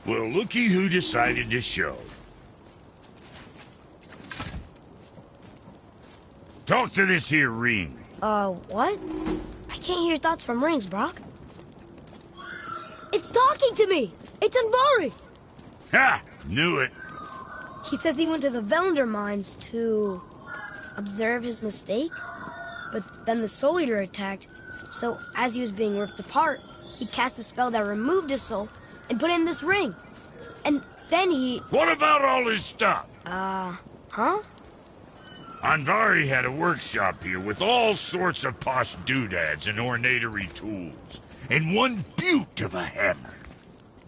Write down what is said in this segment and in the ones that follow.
Well, looky who decided to show. Talk to this here ring. What? I can't hear thoughts from rings, Brock. It's talking to me! It's Anvari! Ha! Knew it. He says he went to the Velander mines to observe his mistake, but then the Soul Eater attacked, so as he was being ripped apart, he cast a spell that removed his soul and put in this ring. And then he... What about all his stuff? Huh? Anvari had a workshop here with all sorts of posh doodads and ornatery tools, and one beaut of a hammer.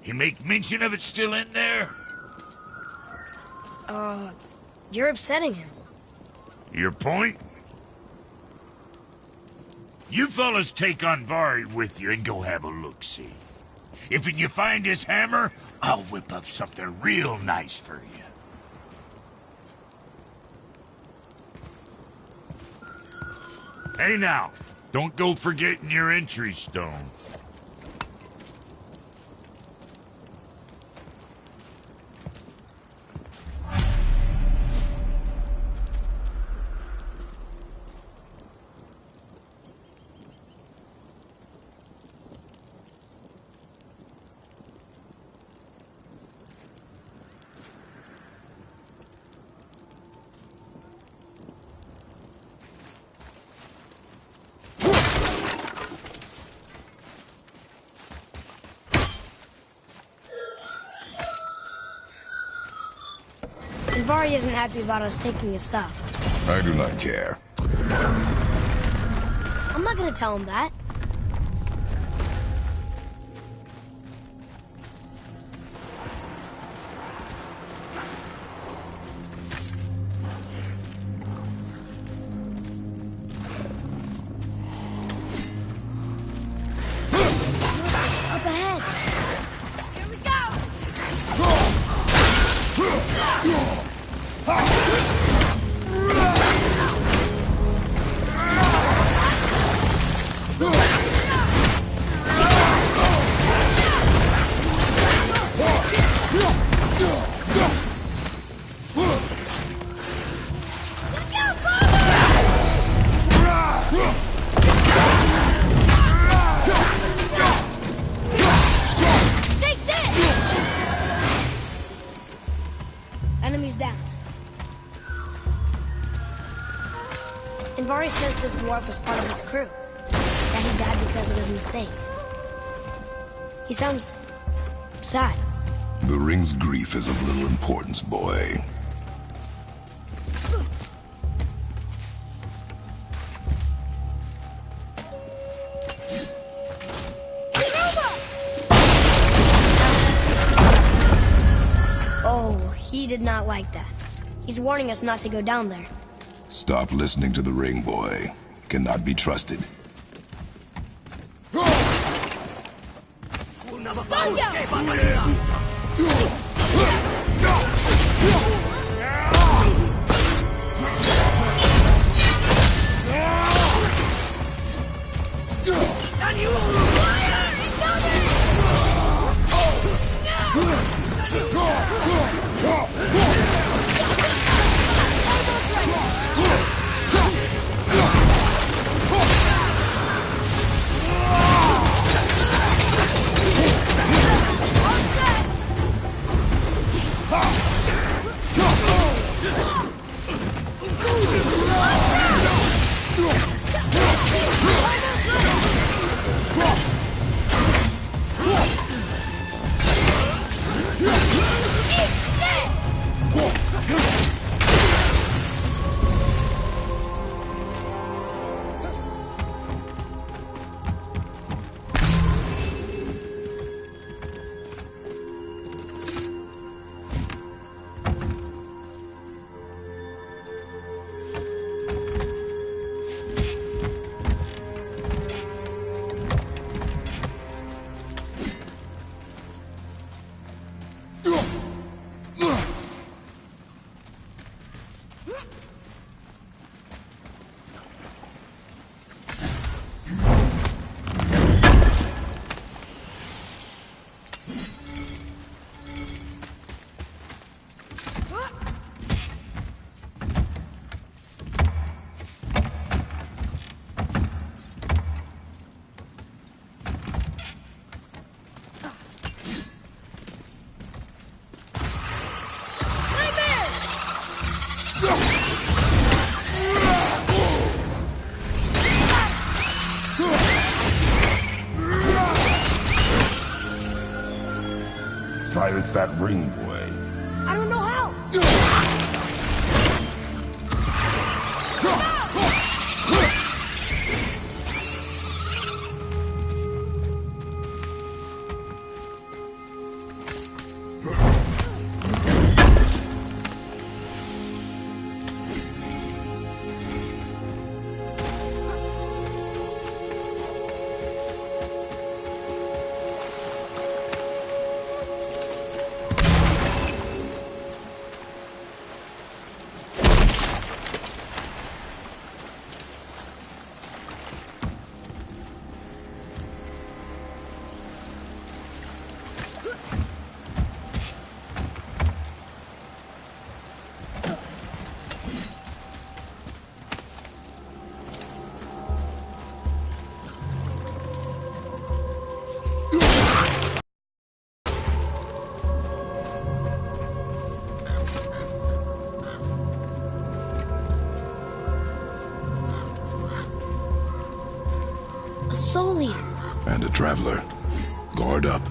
You make mention of it still in there? You're upsetting him. Your point? You fellas take Anvari with you and go have a look-see. If you find his hammer, I'll whip up something real nice for you. Hey now, don't go forgetting your entry stone. Anvari isn't happy about us taking his stuff. I do not care. I'm not gonna tell him that. Up ahead. Here we go. Enemies down. Anvari says this dwarf was part of his crew. That he died because of his mistakes. He sounds sad. The ring's grief is of little importance, boy. Oh, he did not like that. He's warning us not to go down there. Stop listening to the ring, boy. It cannot be trusted. silence that ring boy? I don't know how. A soul eater. And a traveler. Guard up.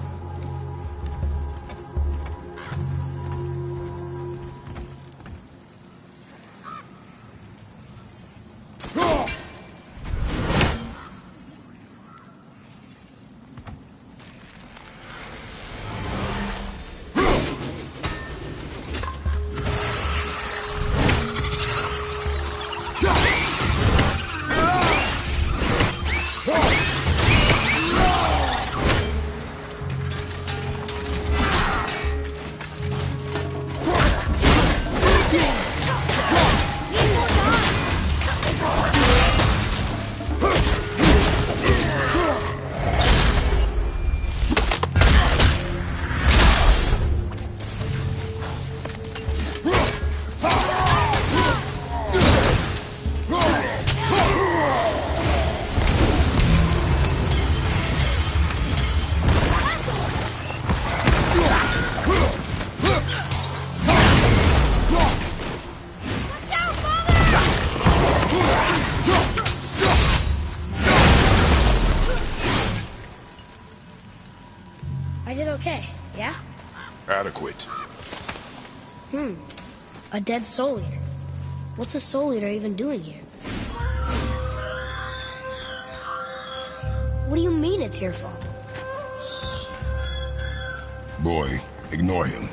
I did okay, yeah? Adequate. A dead soul eater. What's a soul eater even doing here? What do you mean it's your fault? Boy, ignore him.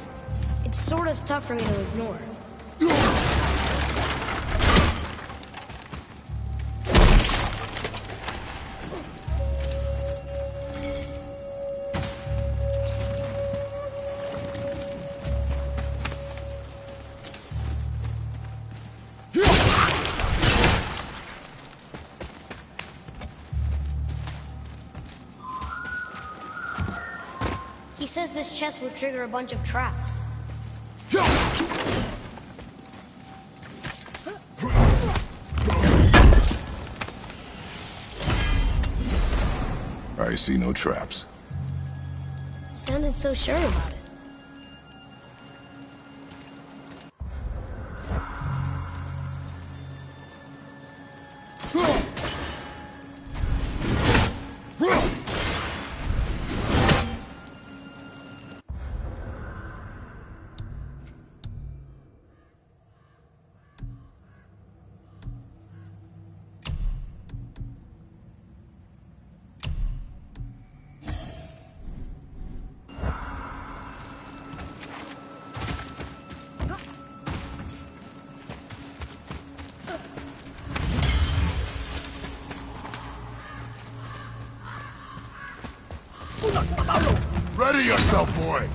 It's sort of tough for me to ignore. He says this chest will trigger a bunch of traps. I see no traps. Sounded so sure about it. Ready yourself, boy!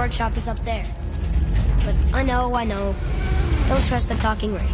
workshop is up there. But I know. Don't trust the talking ring.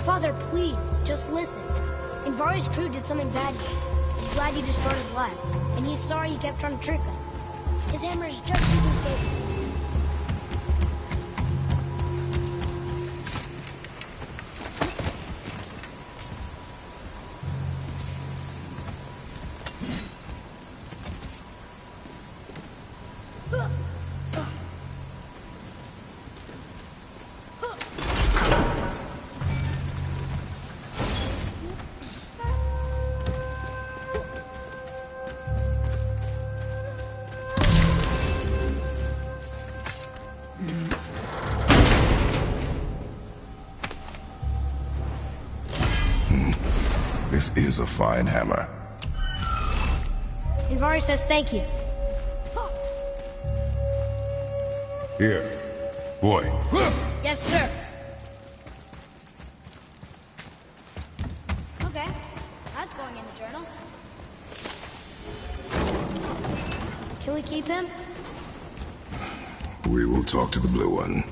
Father, please, just listen. Invari's crew did something bad here. He's glad you destroyed his lab, and he's sorry you kept trying to trick us. His hammer is just keeping stable. This is a fine hammer. Invari says thank you. Here, boy. Yes, sir. Okay, that's going in the journal. Can we keep him? We will talk to the blue one.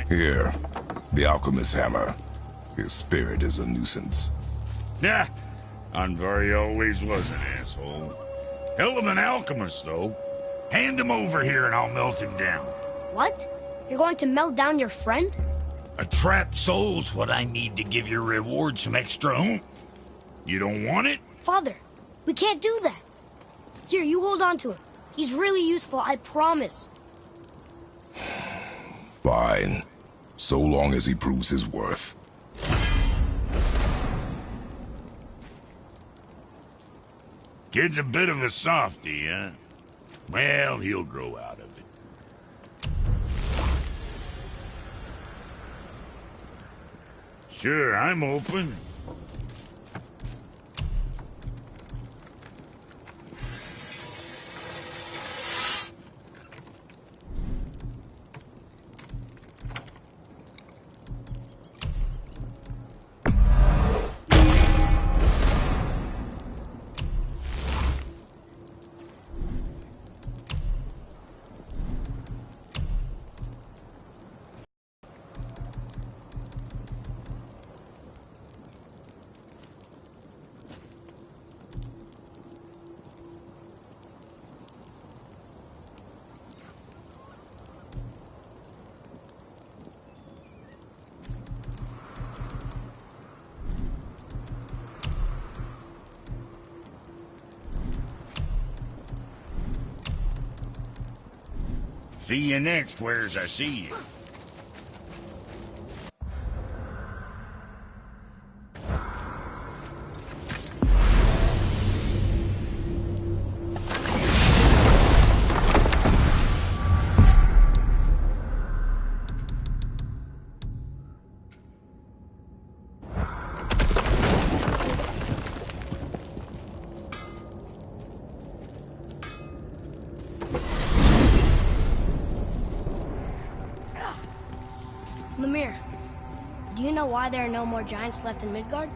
Here, the alchemist's hammer. His spirit is a nuisance. Yeah, Anvari always was an asshole. Hell of an alchemist, though. Hand him over here and I'll melt him down. What? You're going to melt down your friend? A trapped soul's what I need to give your reward some extra oomph. You don't want it? Father, we can't do that. Here, you hold on to him. He's really useful, I promise. Fine. So long as he proves his worth. Kid's a bit of a softy, huh? Well, he'll grow out of it. Sure, I'm open. See you next, where's I see you. Do you know why there are no more giants left in Midgard?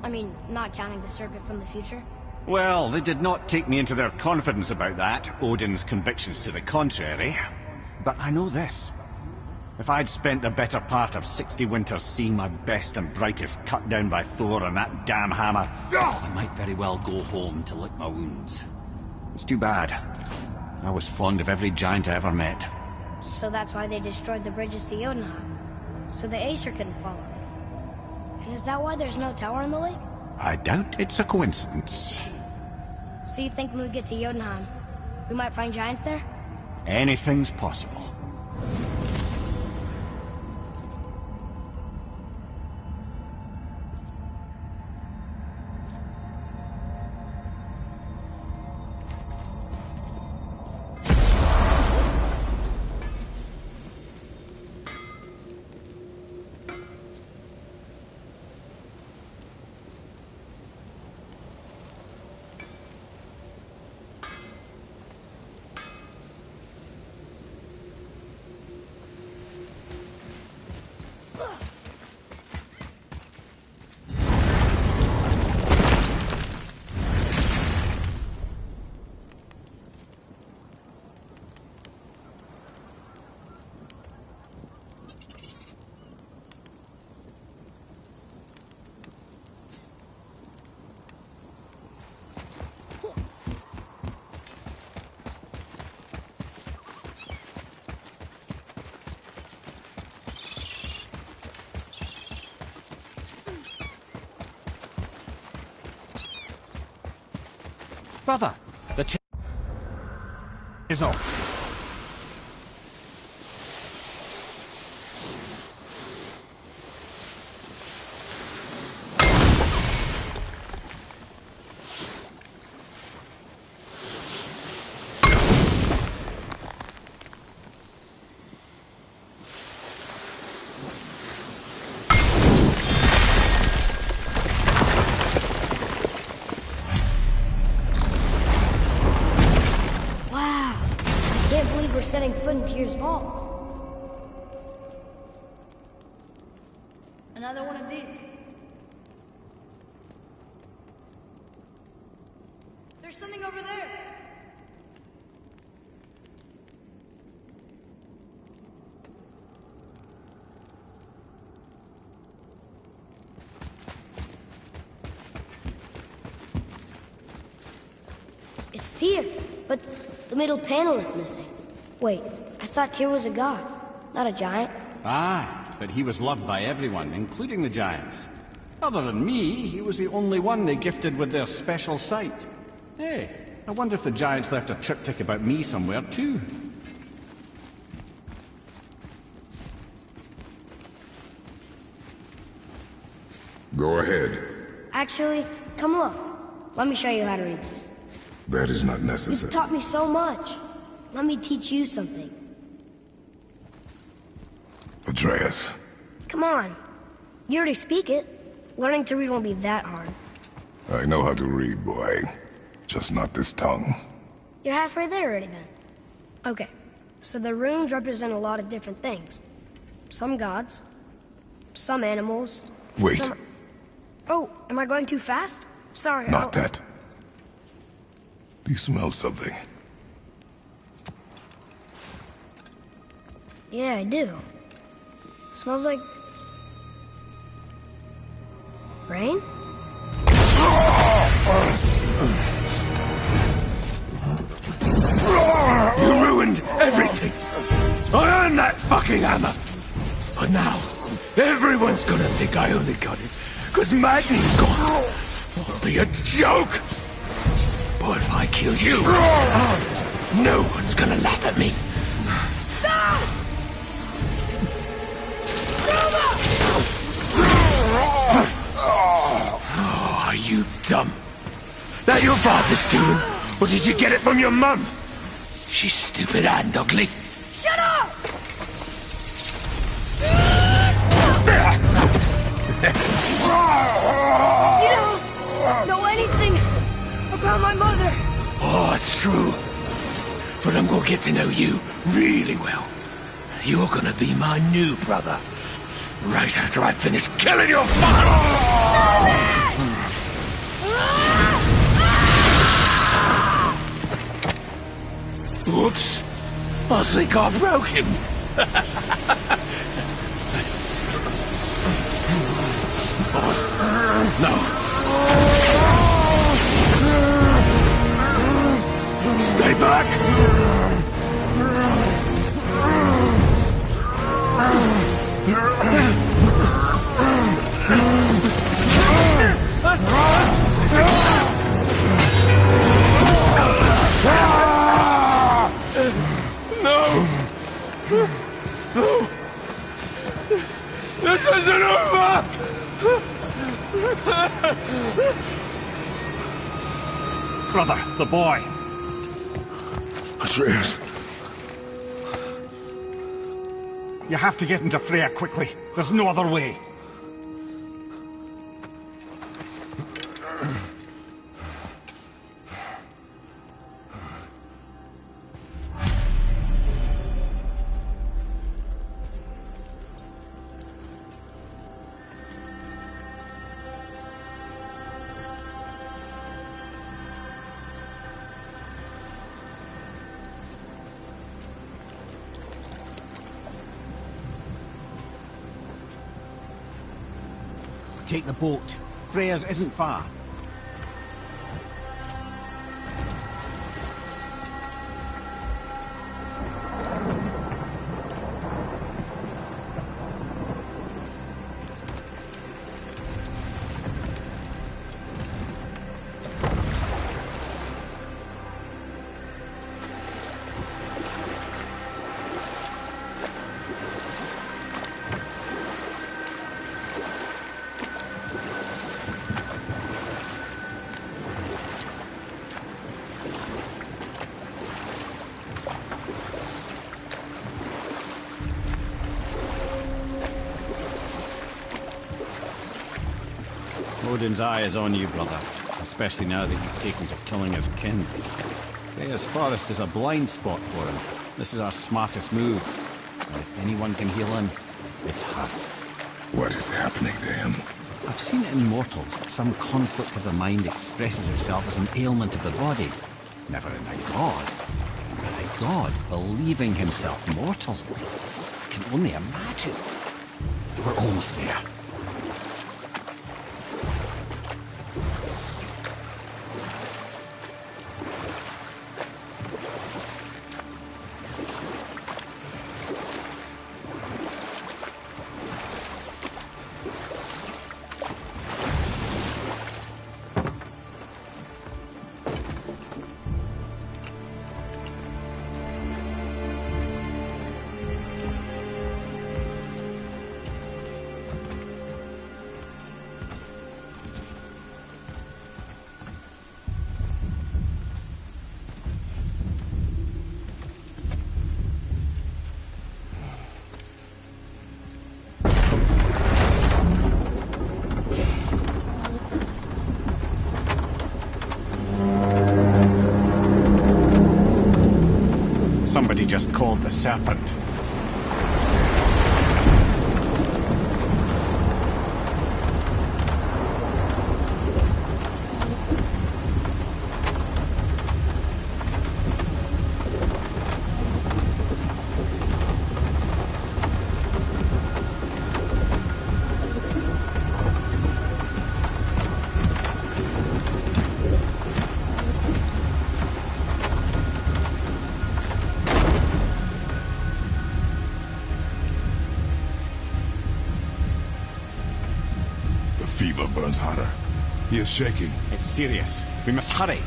I mean, not counting the serpent from the future. Well, they did not take me into their confidence about that, Odin's convictions to the contrary. But I know this. If I'd spent the better part of 60 winters seeing my best and brightest cut down by Thor and that damn hammer, I might very well go home to lick my wounds. It's too bad. I was fond of every giant I ever met. So that's why they destroyed the bridges to Jotunheim. So the Aesir couldn't follow it. And is that why there's no tower in the lake? I doubt it's a coincidence. So you think when we get to Jotunheim, we might find giants there? Anything's possible. Brother, the ch is off. Setting foot in Tyr's vault. Another one of these. There's something over there. It's Tyr, but the middle panel is missing. Wait, I thought Tyr was a god, not a giant. Aye, but he was loved by everyone, including the giants. Other than me, he was the only one they gifted with their special sight. Hey, I wonder if the giants left a triptych about me somewhere, too. Go ahead. Actually, come look. Let me show you how to read this. That is not You've necessary. taught me so much. Let me teach you something. Atreus. Come on. You already speak it. Learning to read won't be that hard. I know how to read, boy. Just not this tongue. You're halfway there already then. Okay, so the runes represent a lot of different things. Some gods, some animals. Wait. Some... Oh, am I going too fast? Sorry. Not that. Do you smell something? Yeah, I do. Smells like... rain? You ruined everything! I earned that fucking hammer! But now, everyone's gonna think I only got it because Magni's gone. It'll be a joke! But if I kill you, no one's gonna laugh at me. Oh, are you dumb? That your father's doing? Or did you get it from your mum? She's stupid and ugly. Shut up! You don't know anything about my mother. Oh, it's true. But I'm gonna get to know you really well. You're gonna be my new brother. Right after I finish killing your father! Oops. I think I broke him. No. Stay back! No! No! This isn't over! Brother, the boy. Atreus. You have to get into Freya quickly. There's no other way. Take the boat. Freya's isn't far. Odin's eye is on you, brother. Especially now that you've taken to killing his kin. Freya's forest is a blind spot for him. This is our smartest move. And if anyone can heal him, it's her. What is happening to him? I've seen it in mortals. Some conflict of the mind expresses itself as an ailment of the body. Never in a god. But a god believing himself mortal. I can only imagine. We're almost there. the serpent. Fever burns hotter. He is shaking. It's serious. We must hurry.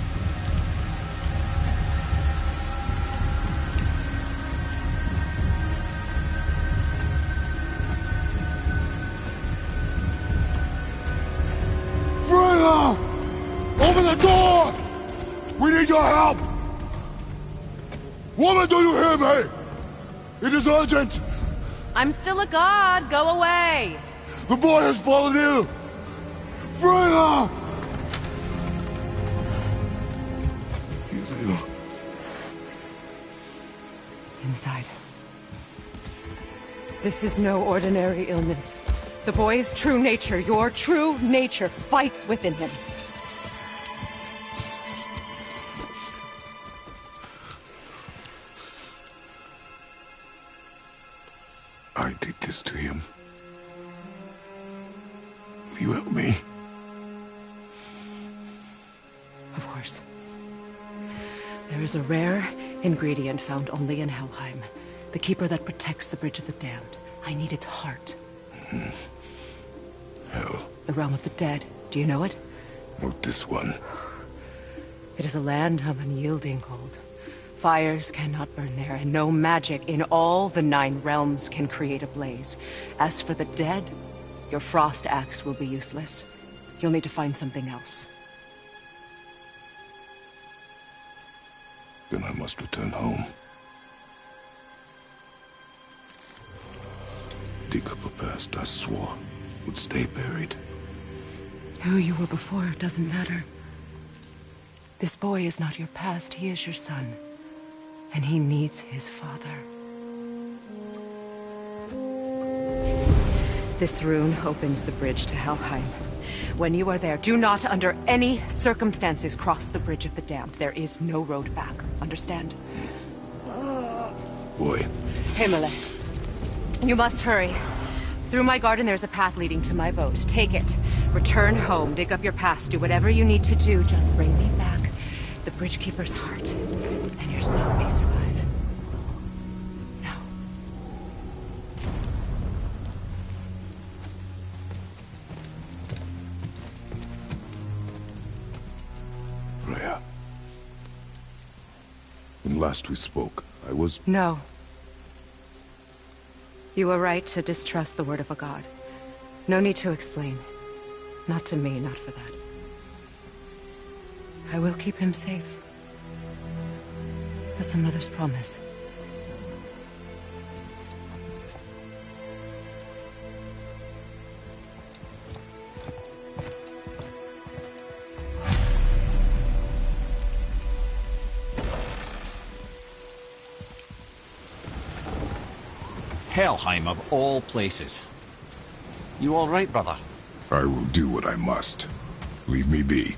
Freya! Open the door! We need your help! Woman, do you hear me? It is urgent! I'm still a god. Go away. The boy has fallen ill! Freya! He is ill. Inside. This is no ordinary illness. The boy's true nature, your true nature, fights within him. I did this to him. Will you help me? Of course. There is a rare ingredient found only in Helheim. The keeper that protects the Bridge of the Damned. I need its heart. Hell. The realm of the dead. Do you know it? Not this one. It is a land of unyielding cold. Fires cannot burn there, and no magic in all the 9 realms can create a blaze. As for the dead, your frost axe will be useless. You'll need to find something else. Then I must return home. Dig up a past I swore would stay buried. Who you were before doesn't matter. This boy is not your past, he is your son. And he needs his father. This rune opens the bridge to Helheim. When you are there, do not under any circumstances cross the Bridge of the Damned. There is no road back. Understand? Boy. Himmele. You must hurry. Through my garden there's a path leading to my boat. Take it. Return home, dig up your past, do whatever you need to do. Just bring me back the Bridgekeeper's heart, and your son may survive. Now. Freya. When last we spoke, I was... No. You were right to distrust the word of a god. No need to explain. Not to me, not for that. I will keep him safe. That's a mother's promise. Helheim of all places. You all right, brother? I will do what I must. Leave me be.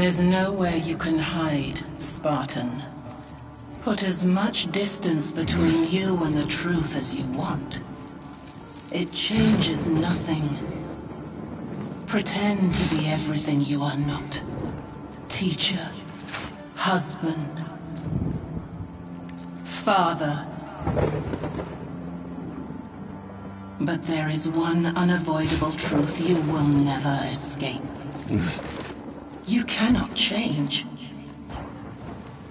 There's nowhere you can hide, Spartan. Put as much distance between you and the truth as you want. It changes nothing. Pretend to be everything you are not. Teacher, husband, father. But there is one unavoidable truth you will never escape. You cannot change.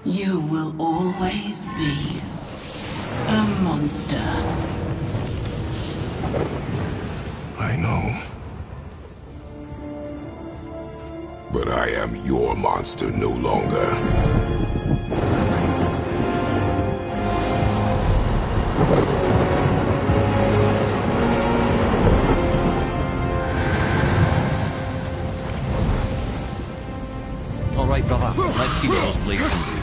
You will always be a monster. I know. But I am your monster no longer. All right, brother. Let's see what those blades can do.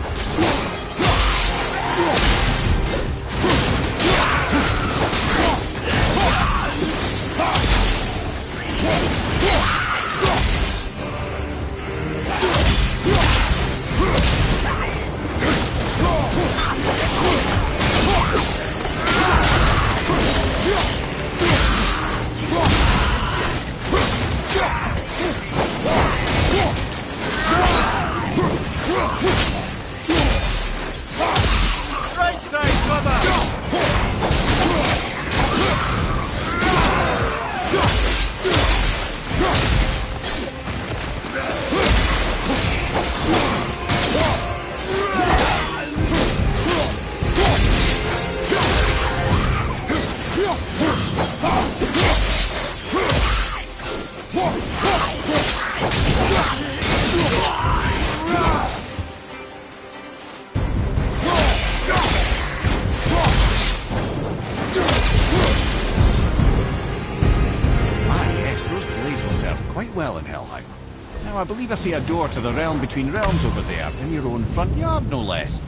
I believe I see a door to the realm between realms over there, in your own front yard, no less.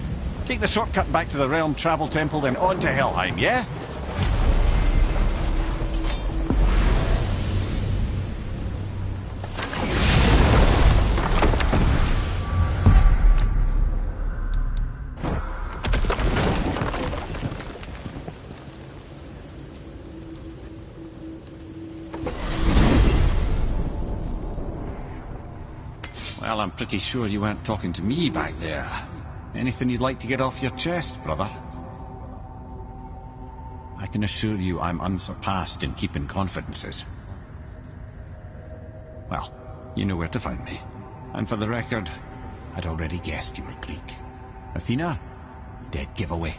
Take the shortcut back to the Realm Travel Temple, then on to Helheim, yeah? Well, I'm pretty sure you weren't talking to me back there. Anything you'd like to get off your chest, brother? I can assure you I'm unsurpassed in keeping confidences. Well, you know where to find me. And for the record, I'd already guessed you were Greek. Athena? Dead giveaway.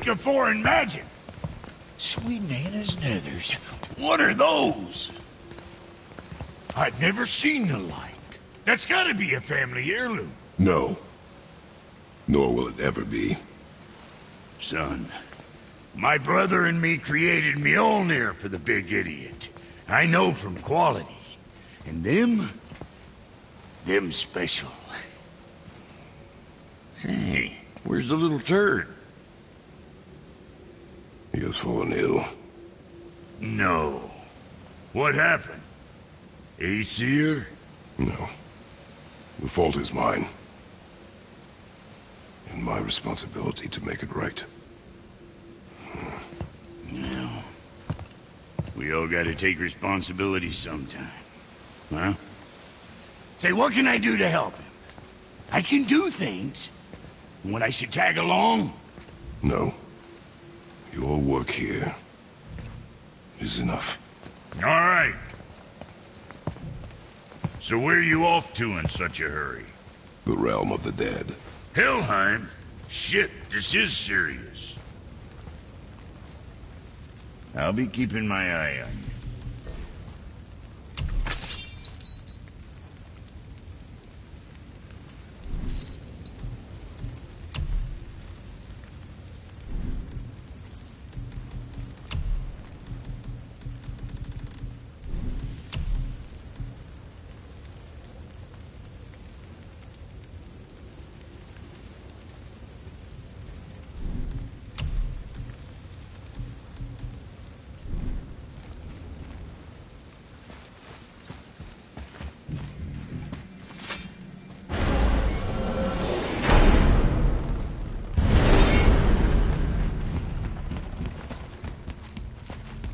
Of foreign magic. Sweet Nana's nethers. What are those? I've never seen the like. That's gotta be a family heirloom. No. Nor will it ever be. Son, my brother and me created Mjolnir for the big idiot. I know from quality. And them special. Hey, where's the little turd? He has fallen ill. No. What happened? Aesir? No. The fault is mine. And my responsibility to make it right. No. We all gotta take responsibility sometime. Huh? Say, what can I do to help him? I can do things. When I should tag along? No. work here is enough. All right. So where are you off to in such a hurry? The realm of the dead. Helheim? Shit, this is serious. I'll be keeping my eye on you.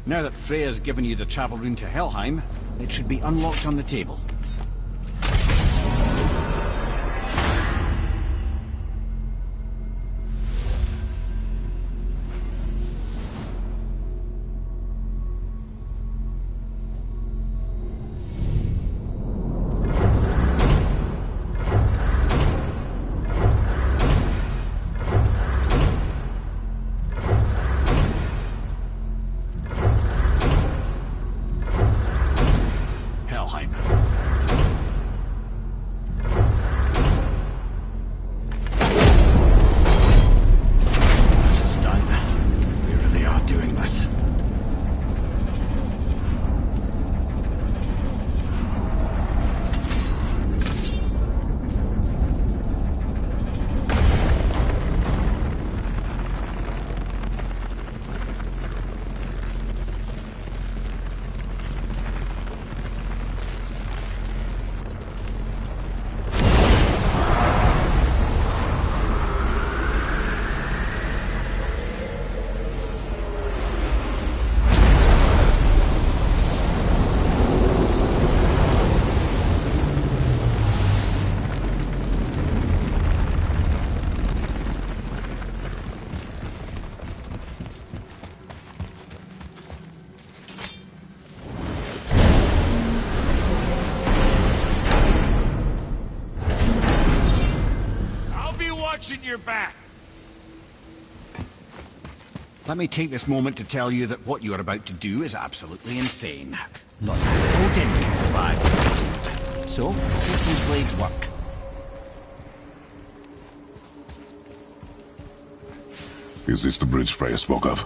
Now that Freya's given you the travel rune to Helheim, it should be unlocked on the table. Your back. Let me take this moment to tell you that what you are about to do is absolutely insane. Not that Odin can survive. So, make these blades work. Is this the bridge Freya spoke of?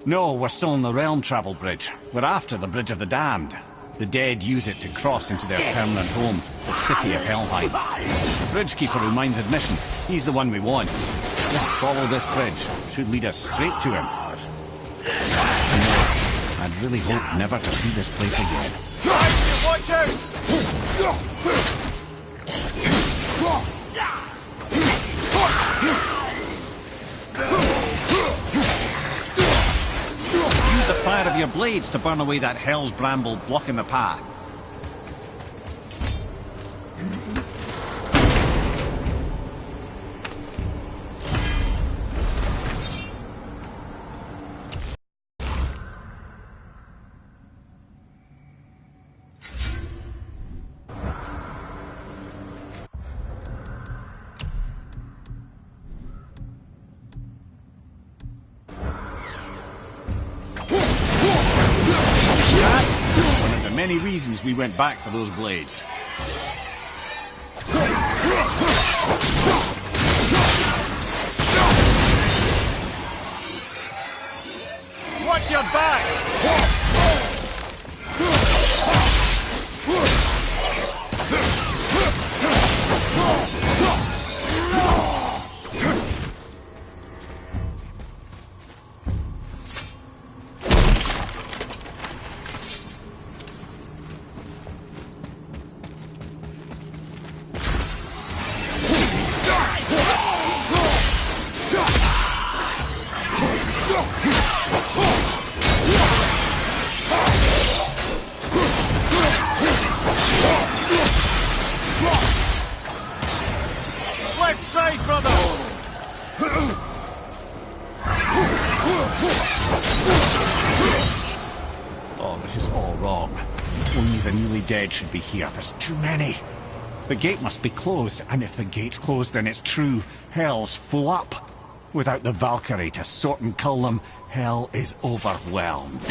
No, we're still on the Realm Travel Bridge. We're after the Bridge of the Damned. The dead use it to cross into their permanent home, the city of Helheim. The Bridgekeeper who minds admission, he's the one we want. Just follow this bridge. Should lead us straight to him. I'd really hope never to see this place again. Watch out! Use the fire of your blades to burn away that hell's bramble blocking the path. Many reasons we went back for those blades. Watch your back! Oh, this is all wrong. Only the newly dead should be here. There's too many. The gate must be closed, and if the gate's closed, then it's true. Hell's full up. Without the Valkyrie to sort and cull them, hell is overwhelmed.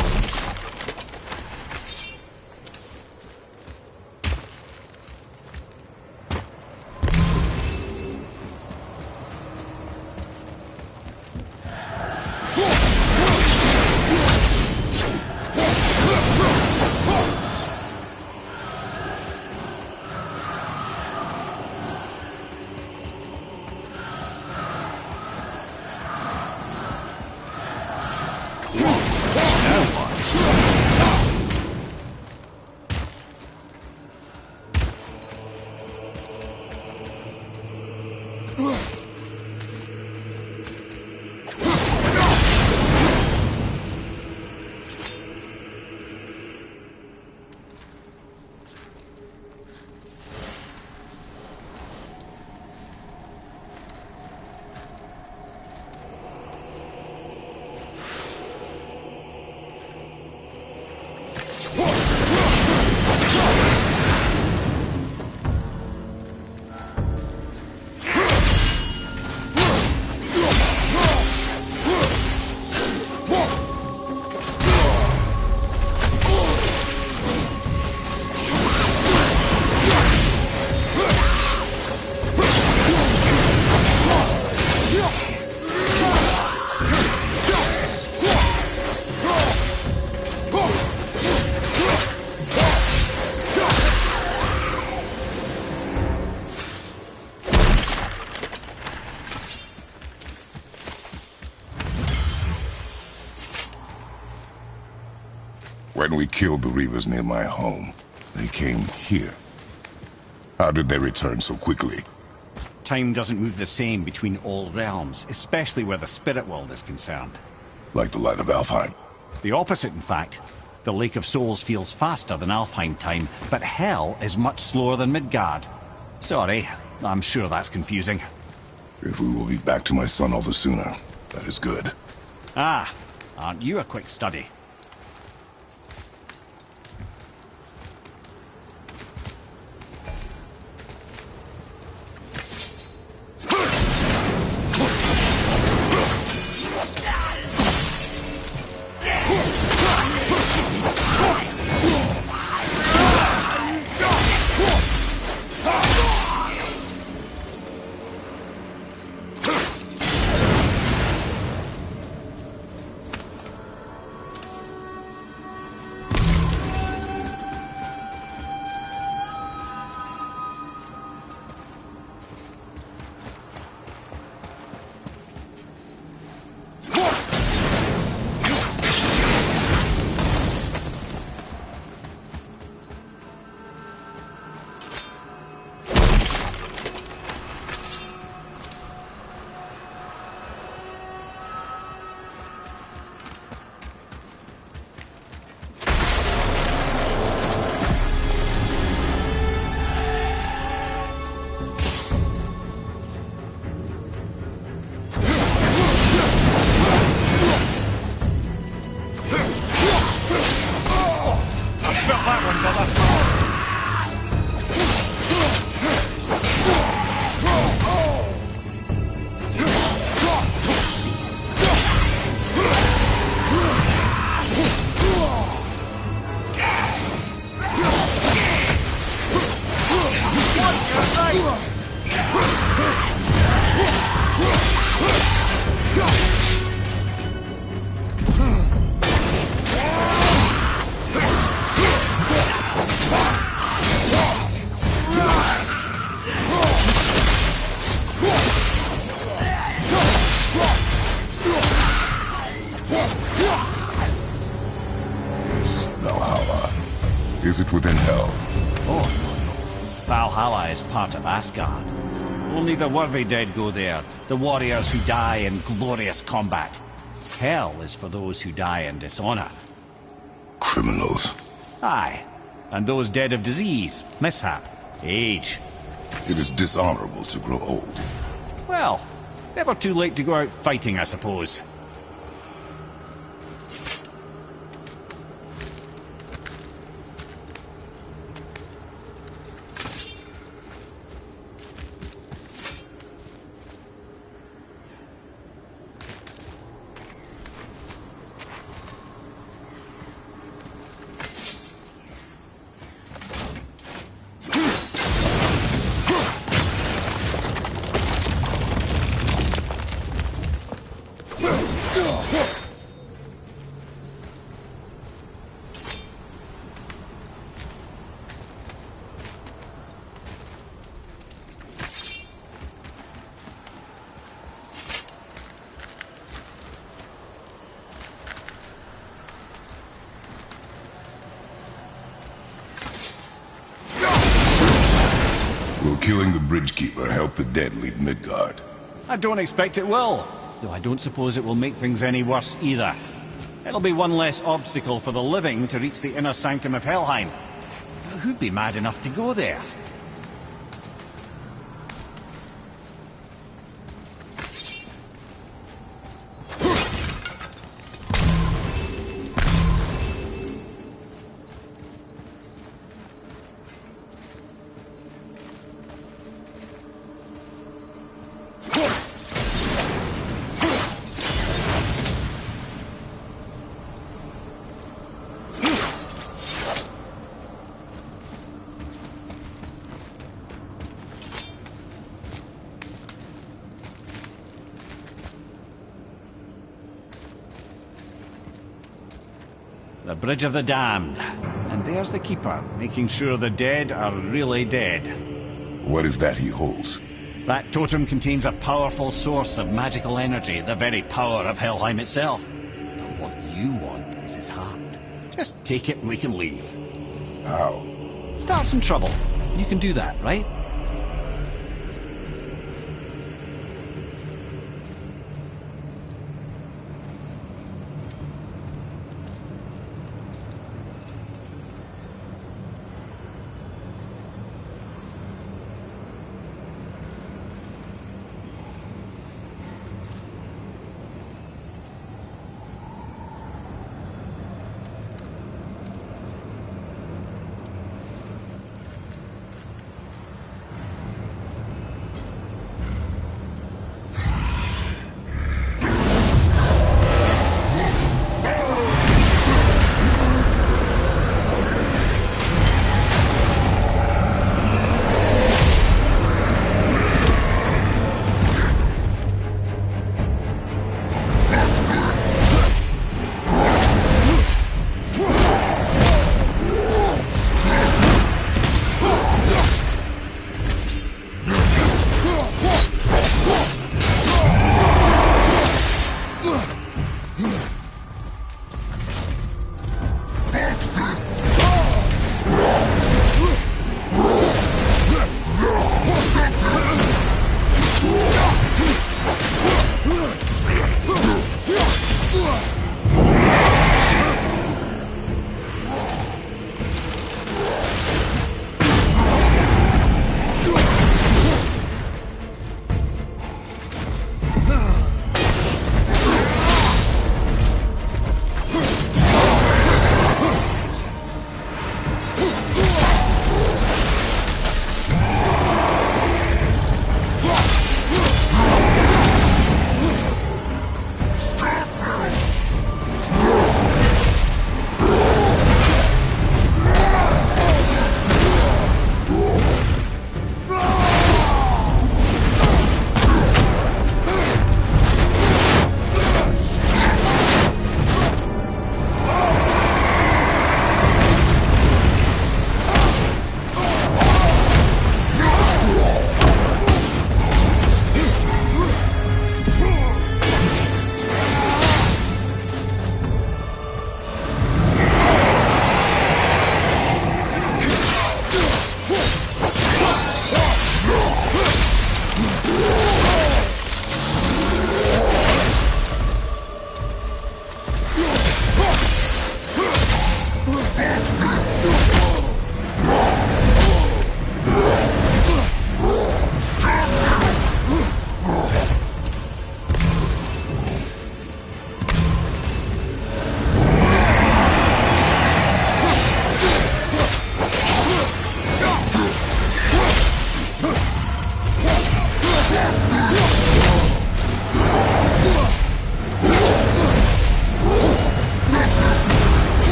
When we killed the Reavers near my home, they came here. How did they return so quickly? Time doesn't move the same between all realms, especially where the spirit world is concerned. Like the light of Alfheim. The opposite, in fact. The Lake of Souls feels faster than Alfheim time, but Hell is much slower than Midgard. Sorry, I'm sure that's confusing. If we will be back to my son all the sooner, that is good. Ah, aren't you a quick study? Is it within Hell? Oh, no. Valhalla is part of Asgard. Only the worthy dead go there, the warriors who die in glorious combat. Hell is for those who die in dishonor. Criminals. Aye, and those dead of disease, mishap, age. It is dishonorable to grow old. Well, never too late to go out fighting, I suppose. killing the Bridgekeeper help the dead leave Midgard? I don't expect it will, though I don't suppose it will make things any worse either. It'll be one less obstacle for the living to reach the inner sanctum of Helheim. But who'd be mad enough to go there? The Bridge of the Damned. And there's the Keeper, making sure the dead are really dead. What is that he holds? That totem contains a powerful source of magical energy, the very power of Helheim itself. But what you want is his heart. Just take it and we can leave. How? Start some trouble. You can do that, right?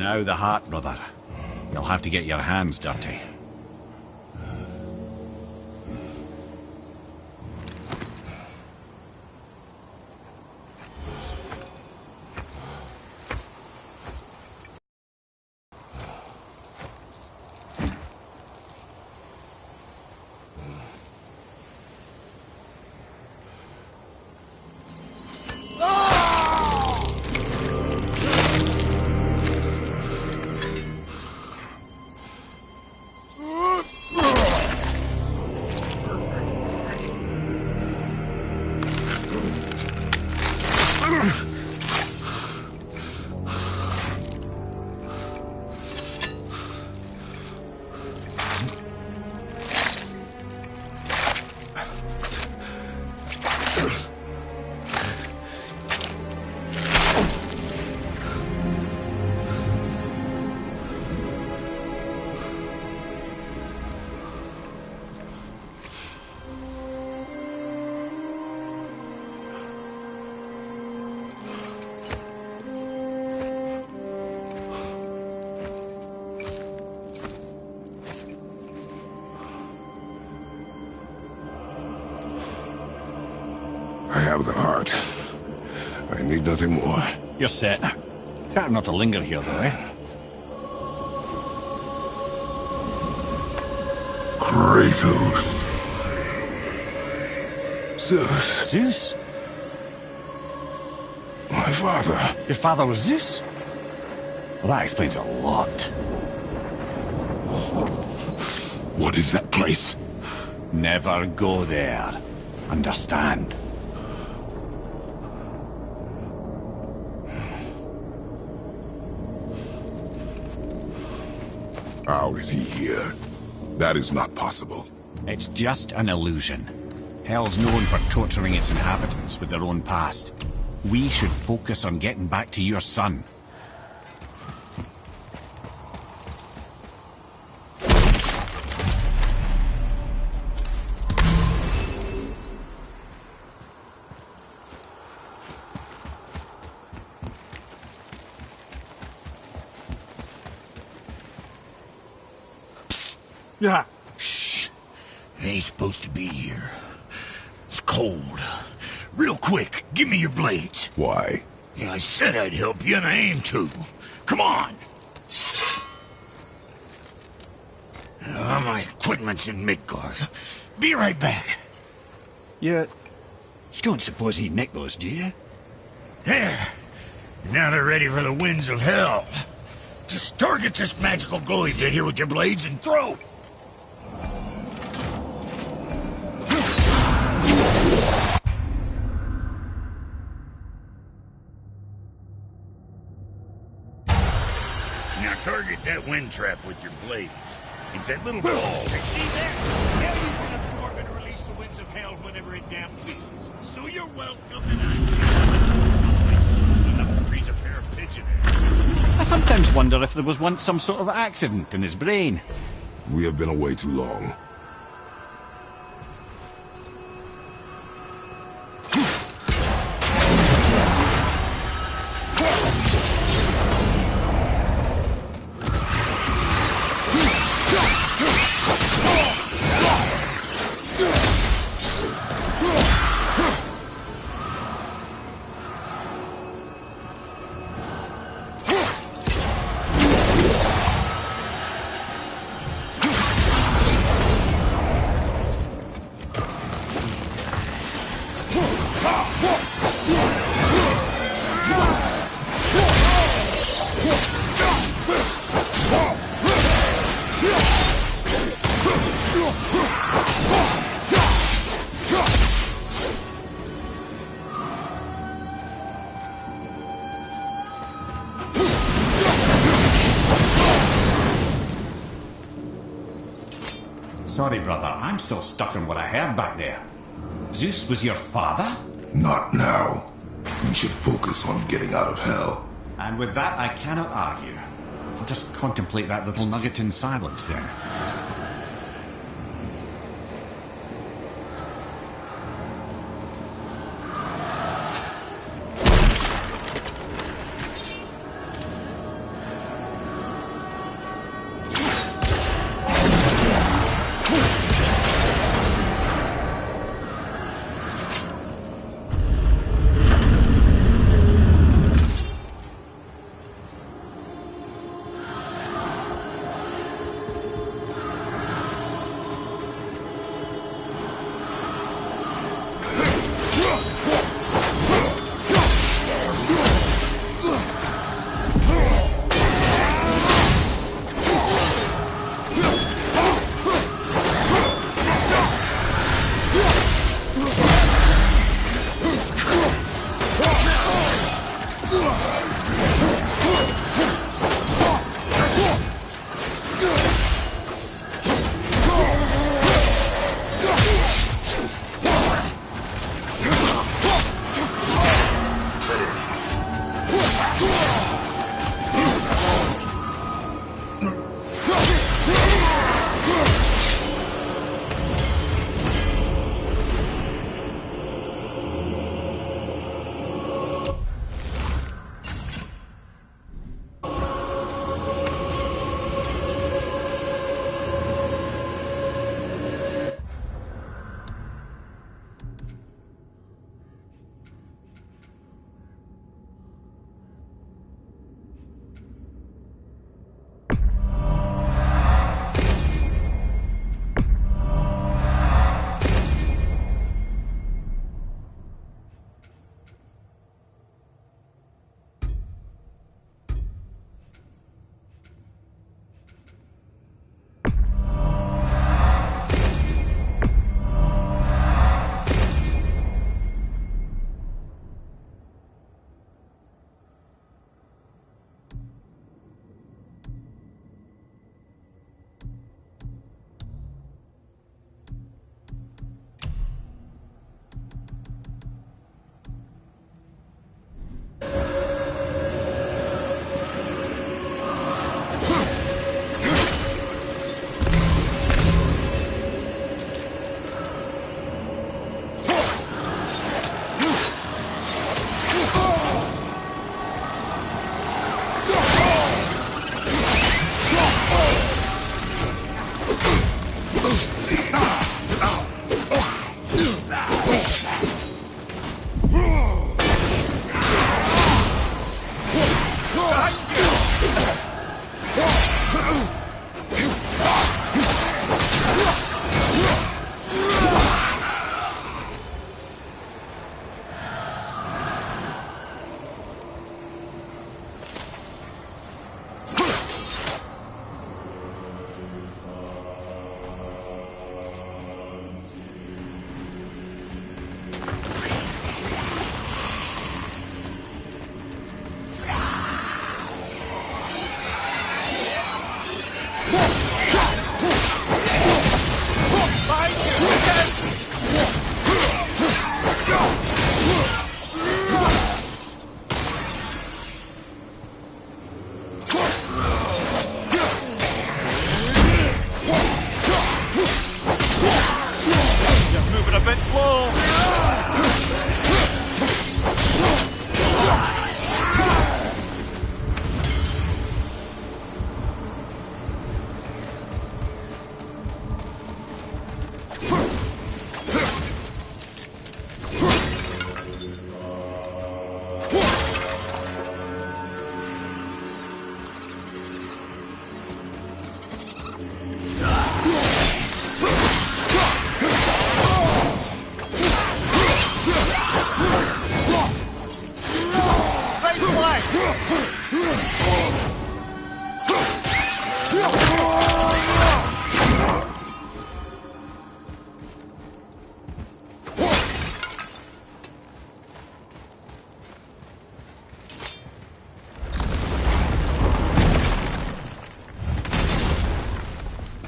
Now the heart, brother. You'll have to get your hands dirty. I have the heart. I need nothing more. You're set. Better not to linger here, though, eh? Kratos. Zeus. Zeus? My father. Your father was Zeus? Well, that explains a lot. What is that place? Never go there. Understand? How is he here? That is not possible. It's just an illusion. Hell's known for torturing its inhabitants with their own past. We should focus on getting back to your son. Yeah. Shh. I ain't supposed to be here. It's cold. Real quick, give me your blades. Why? Yeah, I said I'd help you, and I aim to. Come on! My equipment's in Midgard. Be right back. You don't suppose he nicked those, do you? There. Now they're ready for the winds of hell. Just target this magical glowy bit here with your blades and throw. Now target that wind trap with your blades. It's that little ball. See there? Now you can absorb and release the winds of hell whenever it damn pleases. So you're welcome, and enough to freeze a pair of pigeon eggs. I sometimes wonder if there was once some sort of accident in his brain. We have been away too long. Sorry, brother, I'm still stuck on what I heard back there. Zeus was your father? Not now. We should focus on getting out of hell. And with that, I cannot argue. I'll just contemplate that little nugget in silence then. slow!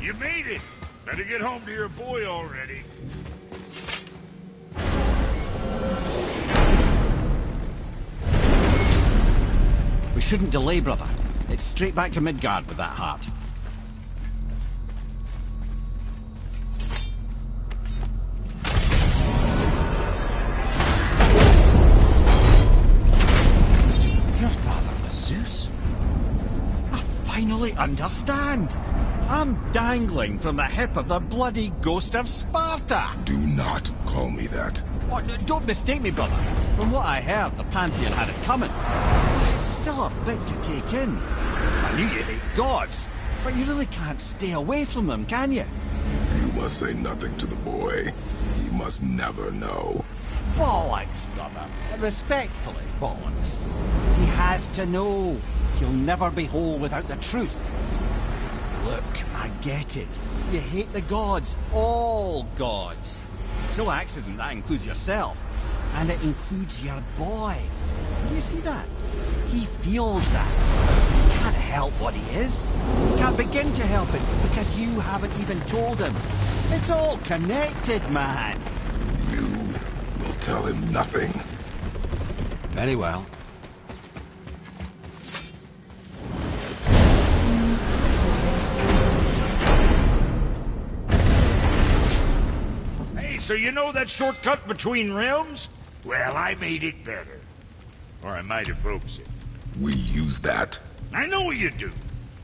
You made it! Better get home to your boy already. We shouldn't delay, brother. It's straight back to Midgard with that heart. Your father was Zeus? I finally understand. I'm dangling from the hip of the bloody ghost of Sparta. Do not call me that. Oh, don't mistake me, brother. From what I heard, the Pantheon had it coming. It's still a bit to take in. I knew you hate gods, but you really can't stay away from them, can you? You must say nothing to the boy. He must never know. Bollocks, brother. Respectfully, bollocks. He has to know. He'll never be whole without the truth. Look, I get it. You hate the gods. All gods. It's no accident that includes yourself. And it includes your boy. You see that? He feels that. He can't help what he is. He can't begin to help it because you haven't even told him. It's all connected, man. You will tell him nothing. Very well. Hey, so you know that shortcut between realms? Well, I made it better. Or I might have broke it. We use that. I know you do.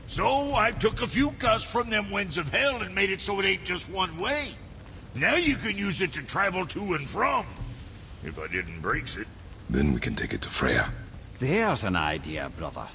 So I took a few cuss from them winds of hell and made it so it ain't just one way. Now you can use it to travel to and from. If I didn't break it. Then we can take it to Freya. There's an idea, brother.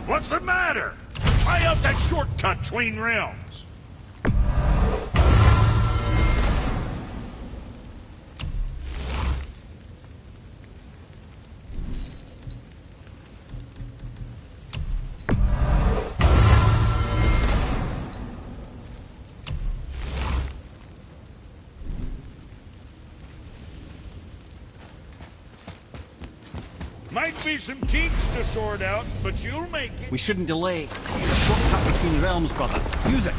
What's the matter? Try out that shortcut between realms. Might be some kinks to sort out, but you'll make it. We shouldn't delay. Shortcut between realms, brother. Use it.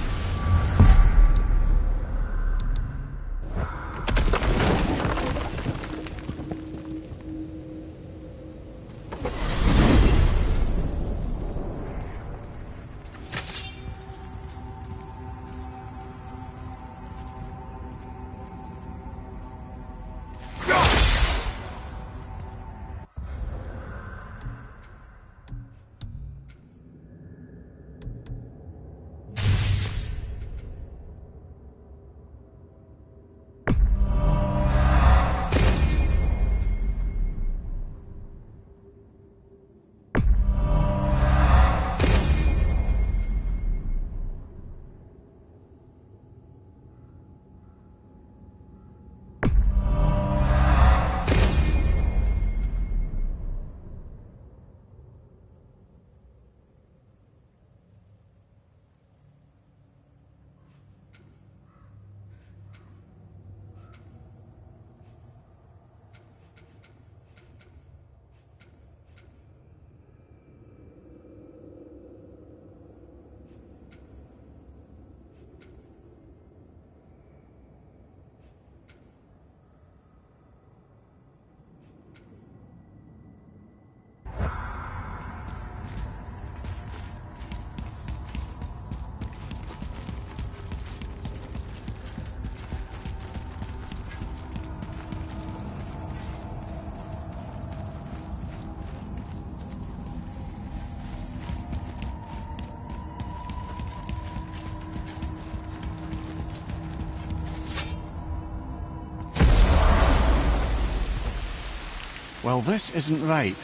Well, this isn't right.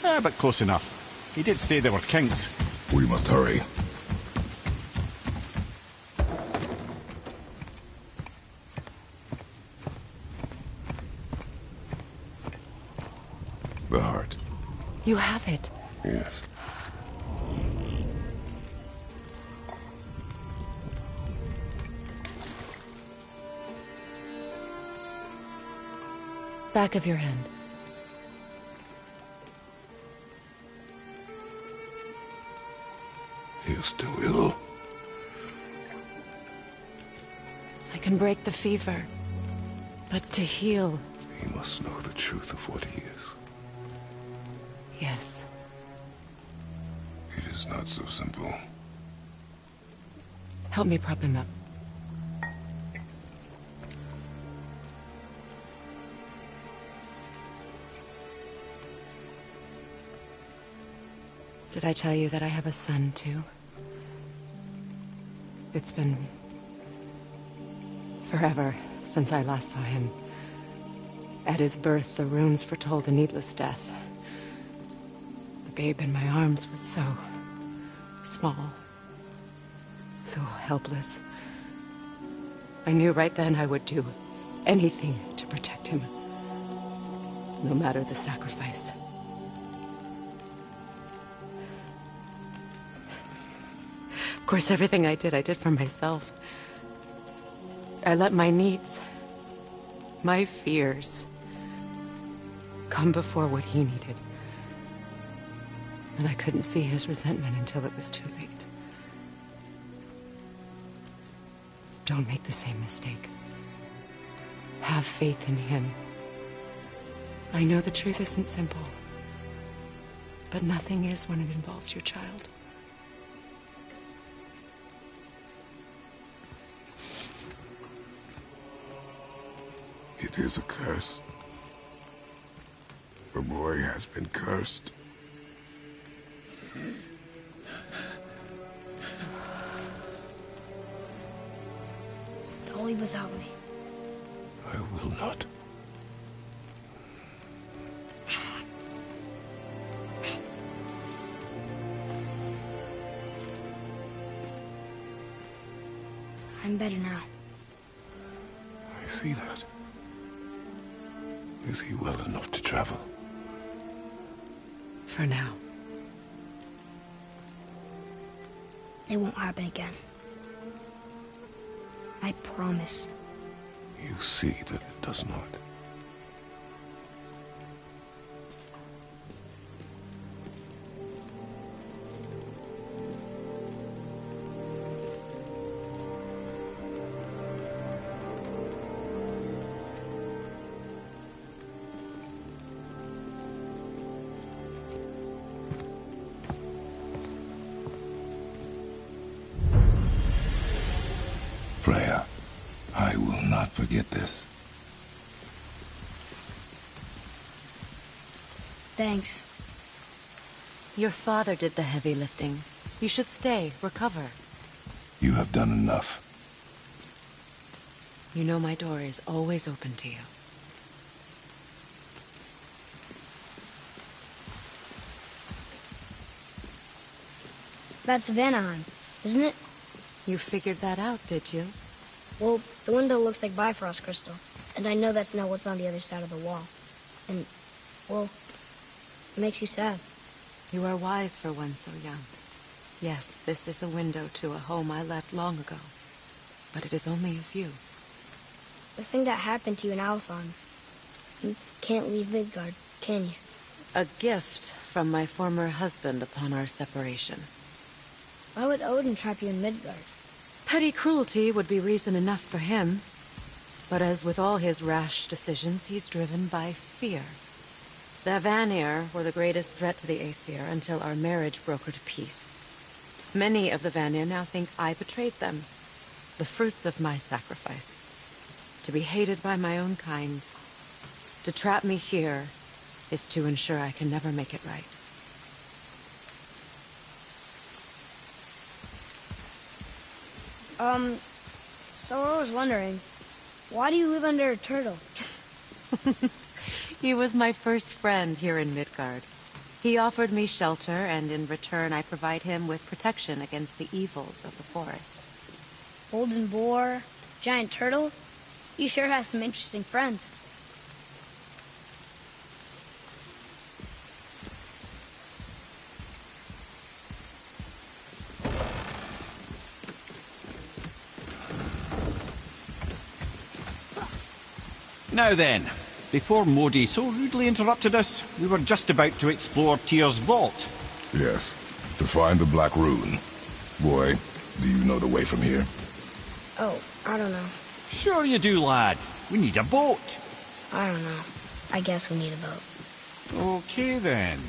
But close enough. He did say there were kinks. We must hurry. The heart. You have it. Yes. Back of your hand. He is still ill. I can break the fever. But to heal... He must know the truth of what he is. Yes. It is not so simple. Help me prop him up. Did I tell you that I have a son, too? It's been... forever since I last saw him. At his birth, the runes foretold a needless death. The babe in my arms was so... small. So helpless. I knew right then I would do anything to protect him. No matter the sacrifice. Of course, everything I did for myself. I let my needs, my fears, come before what he needed. And I couldn't see his resentment until it was too late. Don't make the same mistake. Have faith in him. I know the truth isn't simple, but nothing is when it involves your child. It is a curse. The boy has been cursed. Don't leave without me. I will not. I'm better now. I see that. Is he well enough to travel? For now. It won't happen again. I promise. You see that it does not. Freya, I will not forget this. Thanks. Your father did the heavy lifting. You should stay, recover. You have done enough. You know my door is always open to you. That's Vanaheim, isn't it? You figured that out, did you? Well, the window looks like Bifrost crystal, and I know that's not what's on the other side of the wall. And, well, it makes you sad. You are wise for one so young. Yes, this is a window to a home I left long ago. But it is only of you. The thing that happened to you in Alphon. You can't leave Midgard, can you? A gift from my former husband upon our separation. Why would Odin trap you in Midgard? Petty cruelty would be reason enough for him. But as with all his rash decisions, he's driven by fear. The Vanir were the greatest threat to the Aesir until our marriage brokered peace. Many of the Vanir now think I betrayed them. The fruits of my sacrifice. To be hated by my own kind. To trap me here is to ensure I can never make it right. So I was wondering, why do you live under a turtle? He was my first friend here in Midgard. He offered me shelter, and in return I provide him with protection against the evils of the forest. Golden boar, giant turtle. You sure have some interesting friends. Now then, before Modi so rudely interrupted us, we were just about to explore Tyr's vault. Yes, to find the Black Rune. Boy, do you know the way from here? Oh, I don't know. Sure you do, lad. We need a boat. I don't know. I guess we need a boat. Okay then.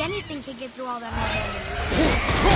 Anything could get through all that hard.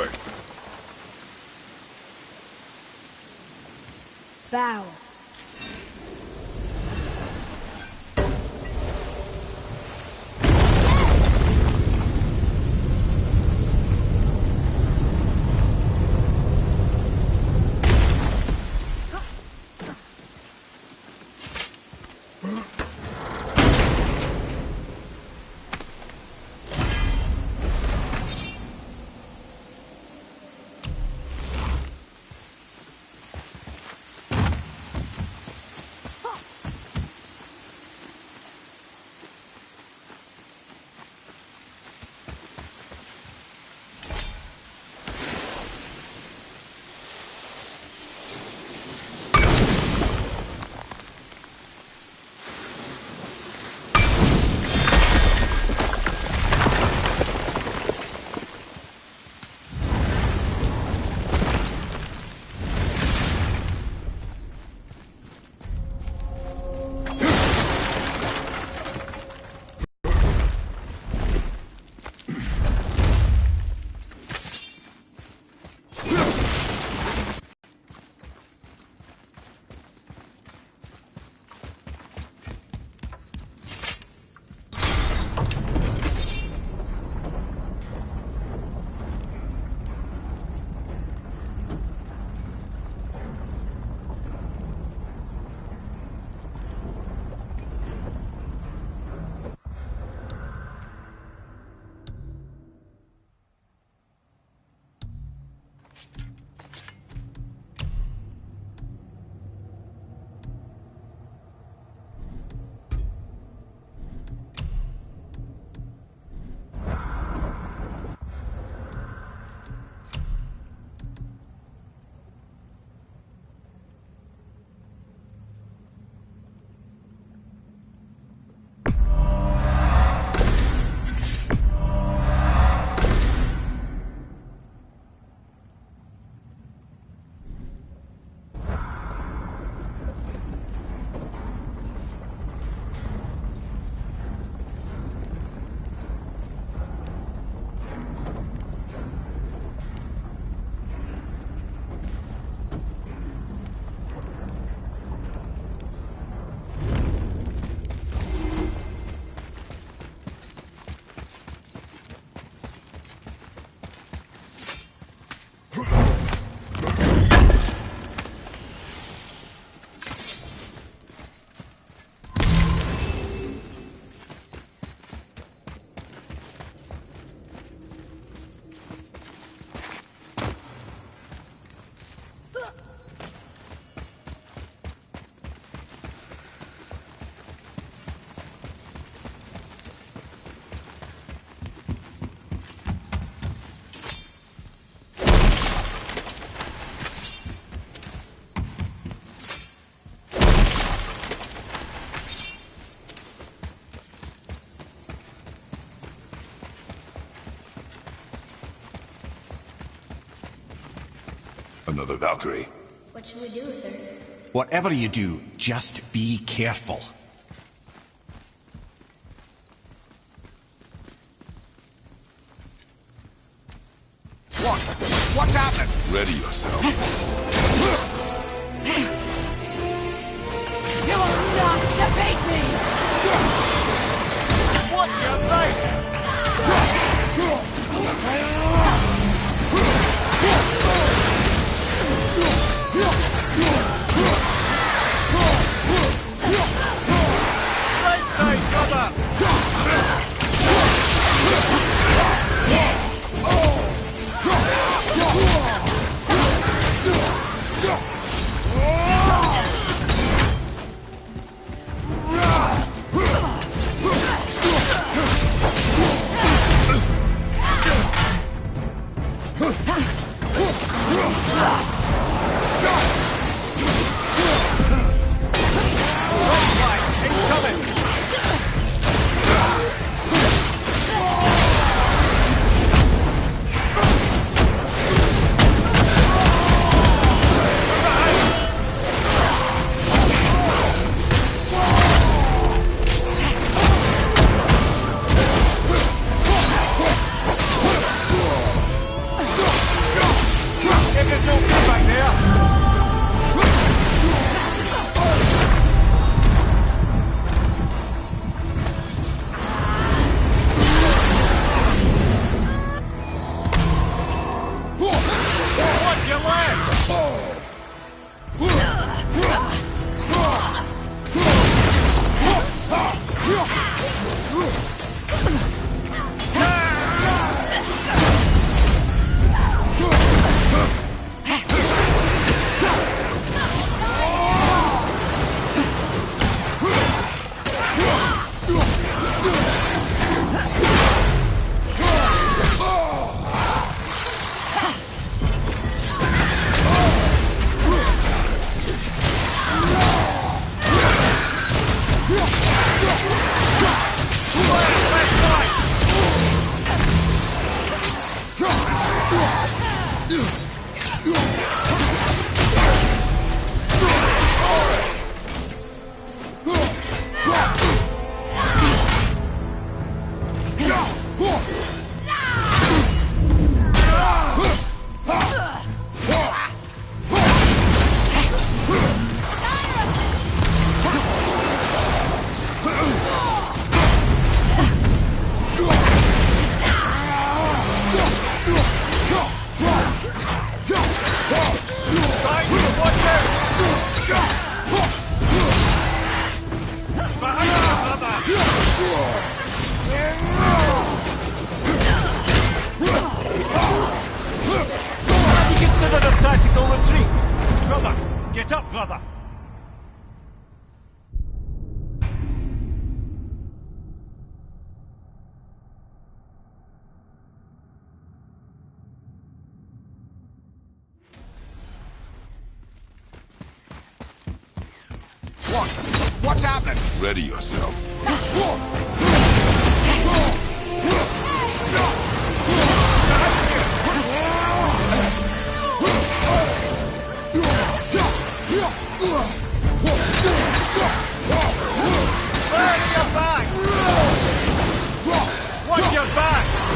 Boy. Bow. Another Valkyrie. What should we do with her? Whatever you do, just be careful. What? What's happening? Ready yourself. You will not defeat me! What's your name? Get up, brother! What? What's happening? Ready yourself. Watch your back!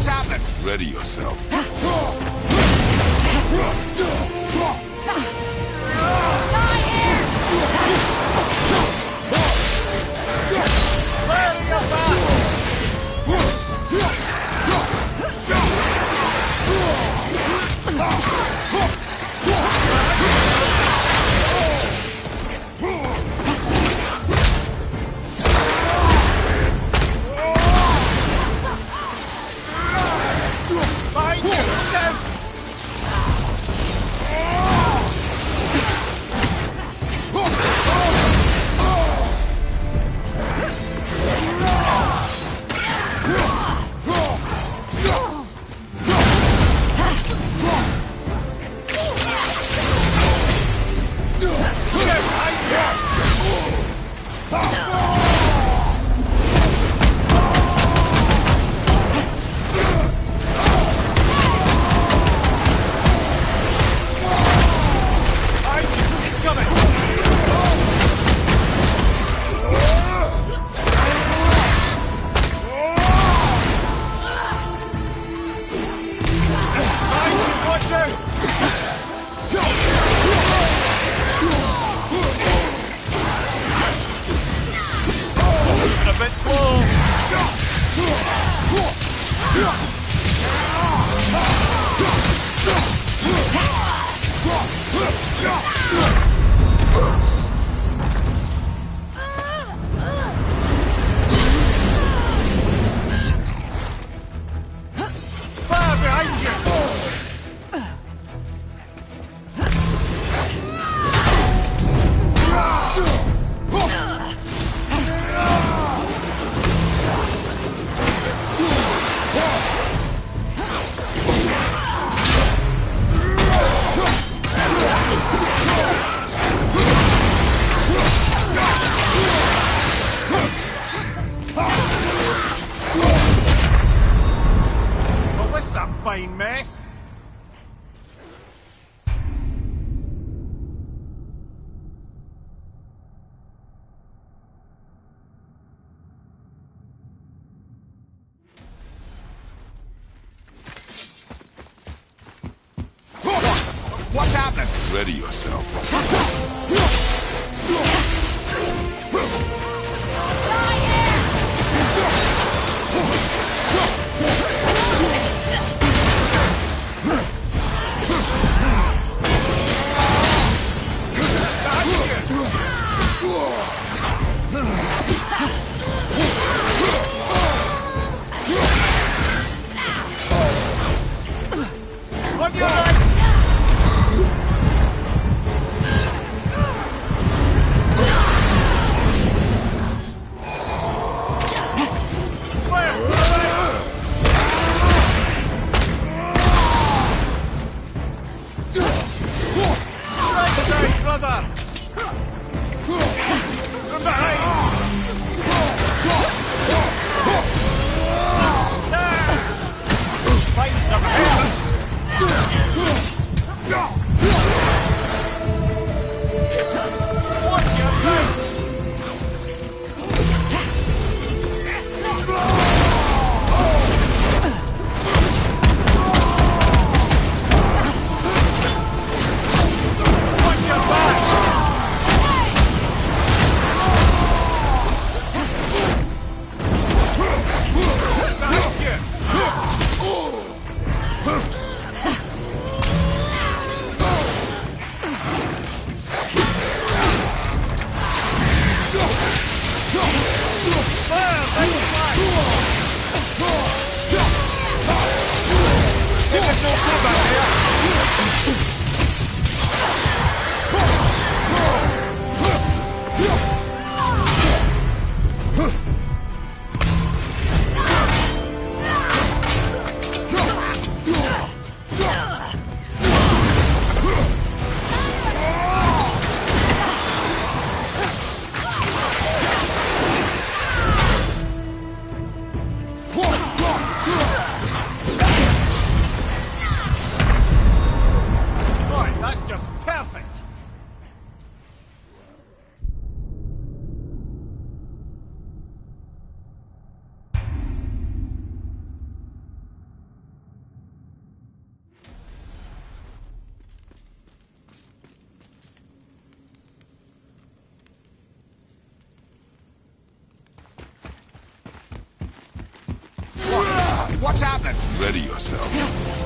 What's happening? Ready yourself. Fine mess. What's happening? Ready yourself. On your right! Brother! From behind! Find some help! What's your name? Watch your back! Behind you! What's happening? Ready yourself.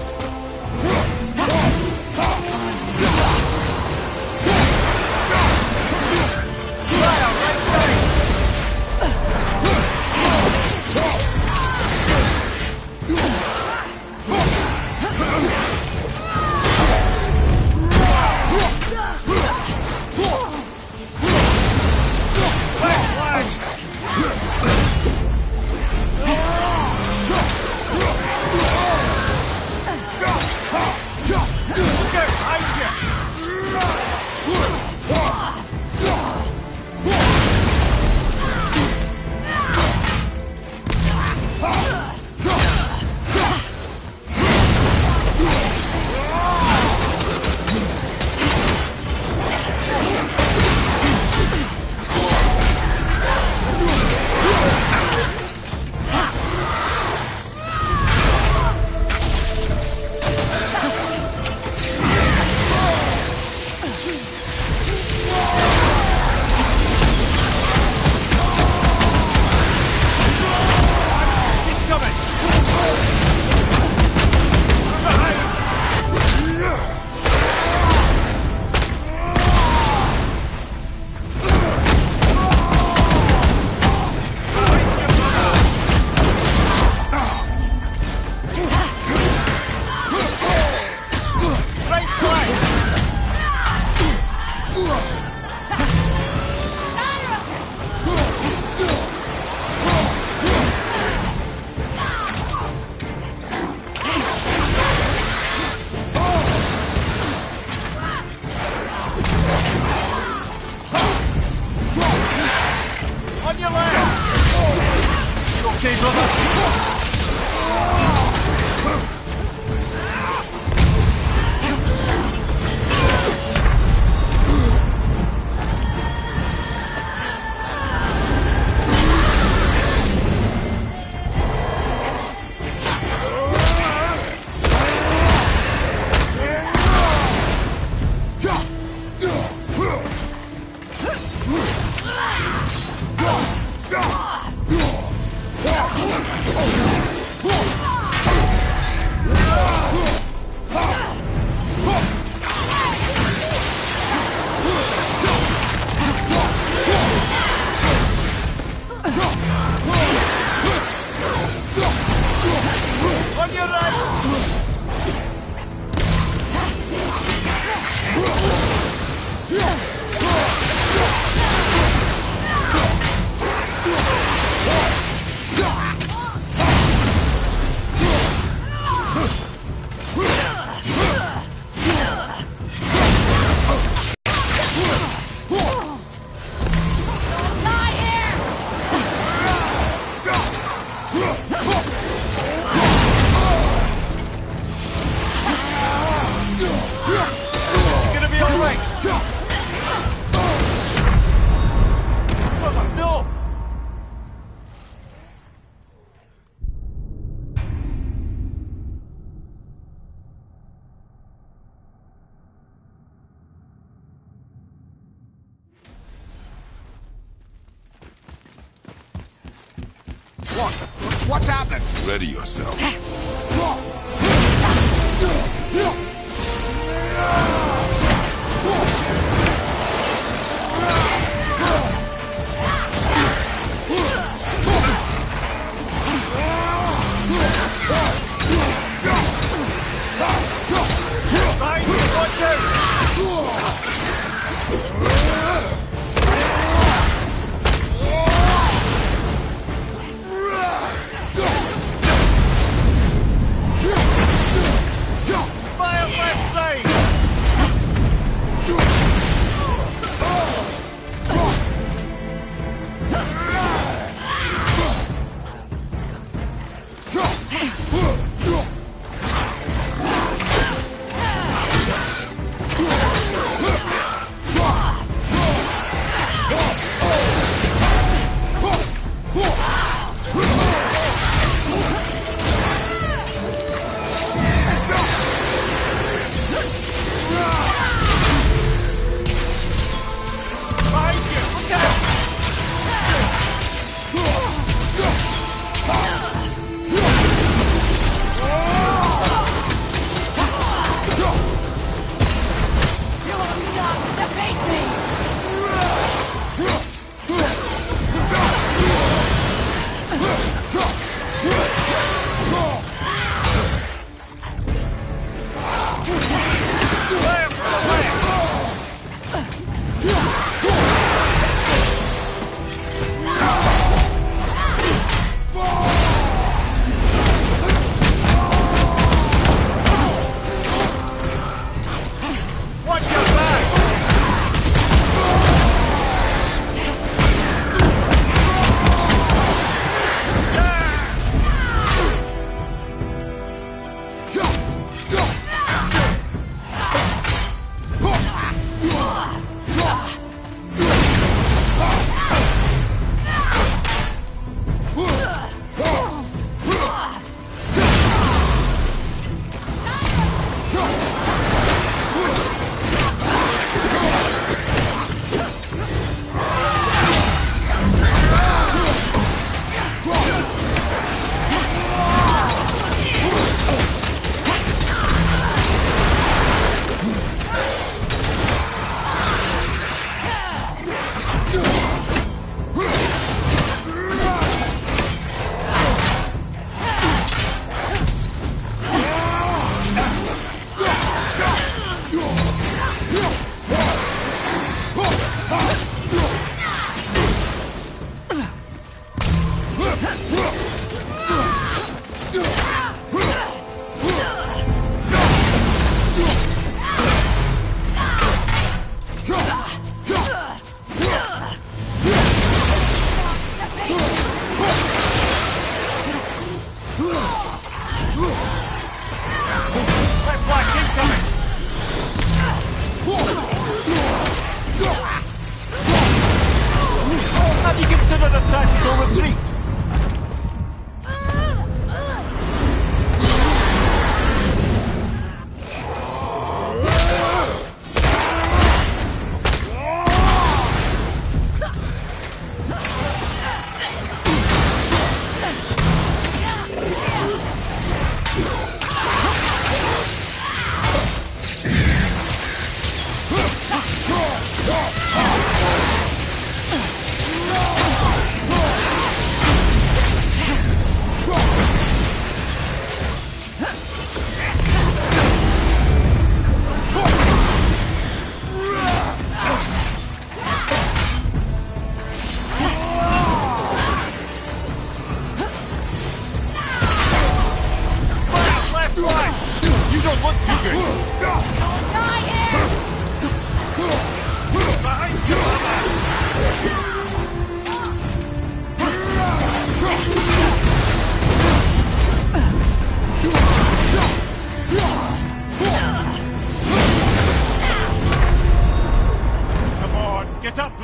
What's happening? Ready yourself.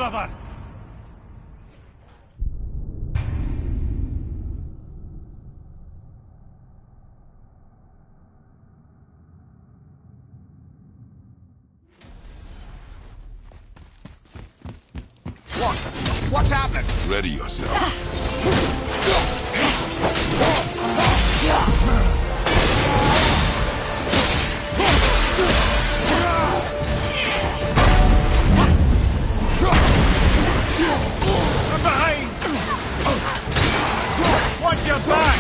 brother! What? What's happening? Ready yourself. From behind! Watch your back!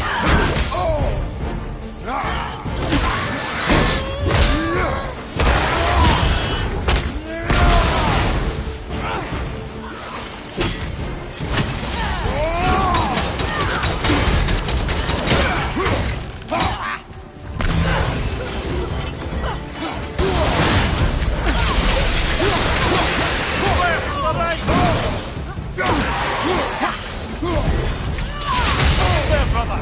There, brother!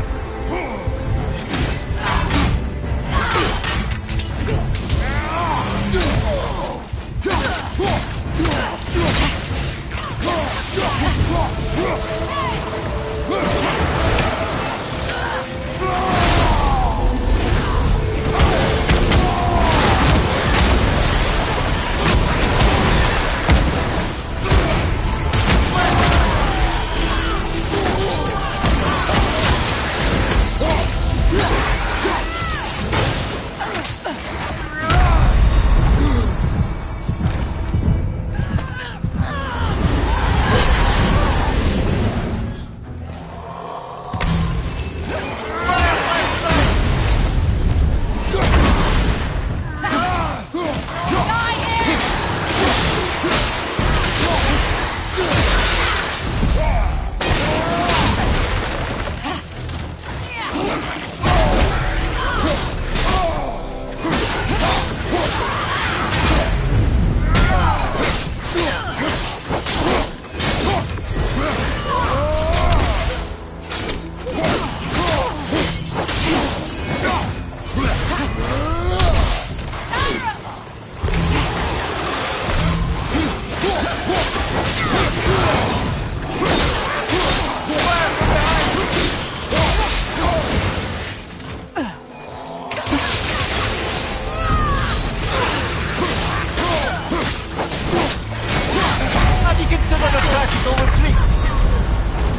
How do you consider the tactical retreat?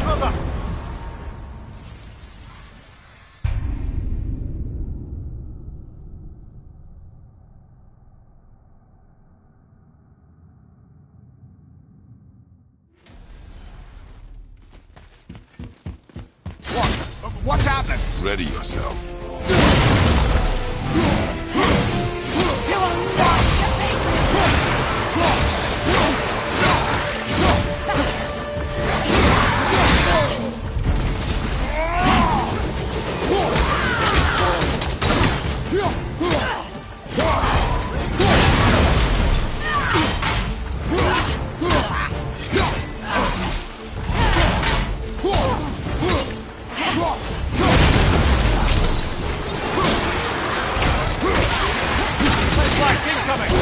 Brother! What? What's happening? Ready yourself. Black incoming!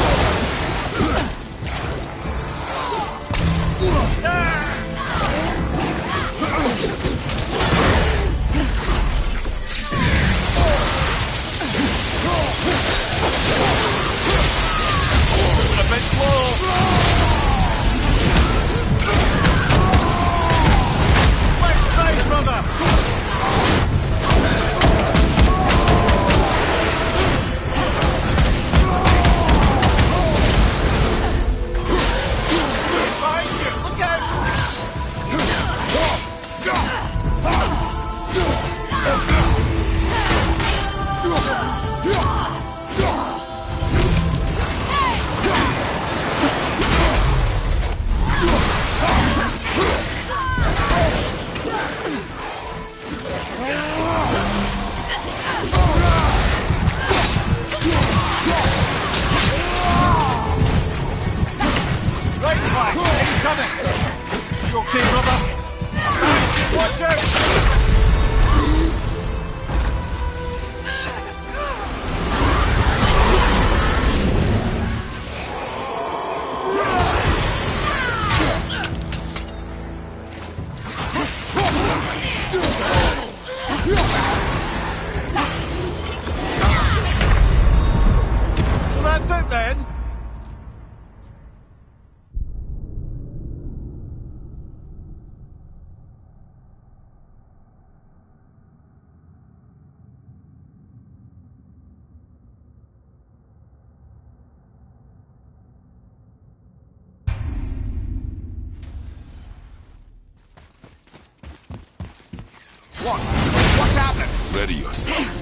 A bit slow! Left side, brother! Behind you! Look out! Right flank! Incoming! You okay, brother? Watch out! out then! What? What's happening? Ready yourself.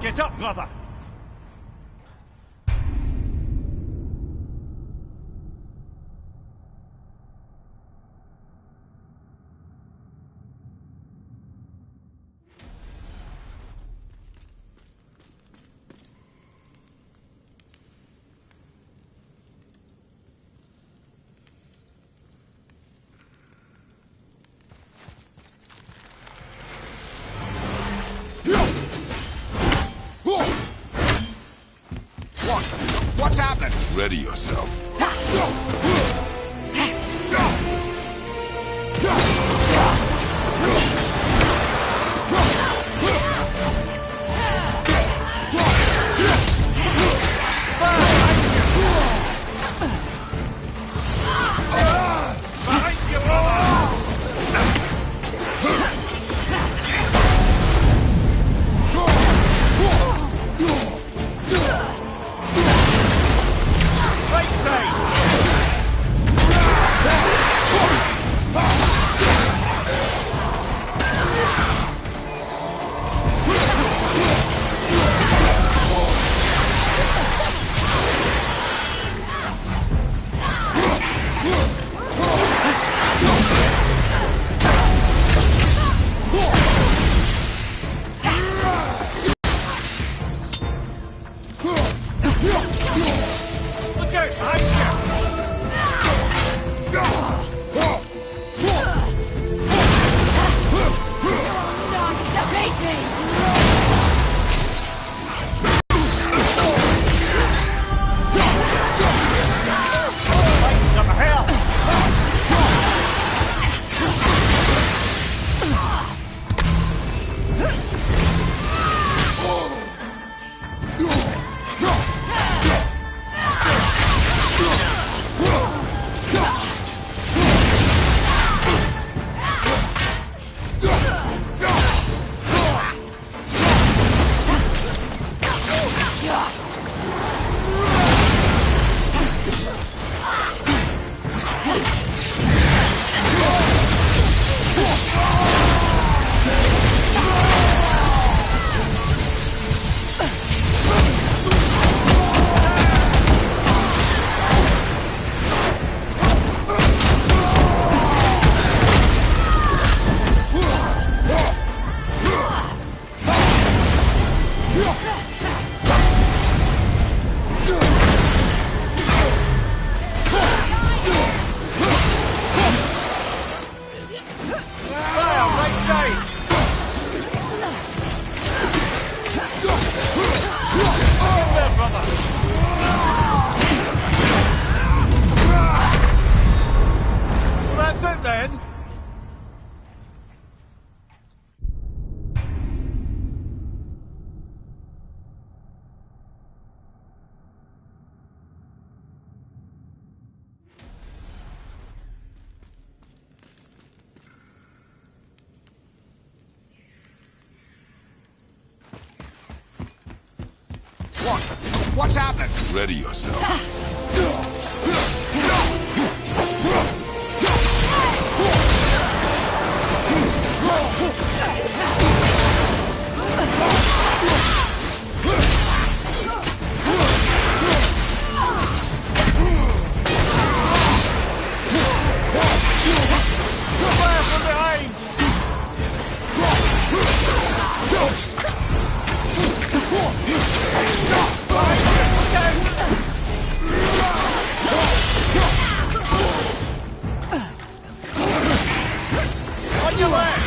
Get up, brother! What's happening? Ready yourself. What? What's happening? Ready yourself. Fire from behind! On your left!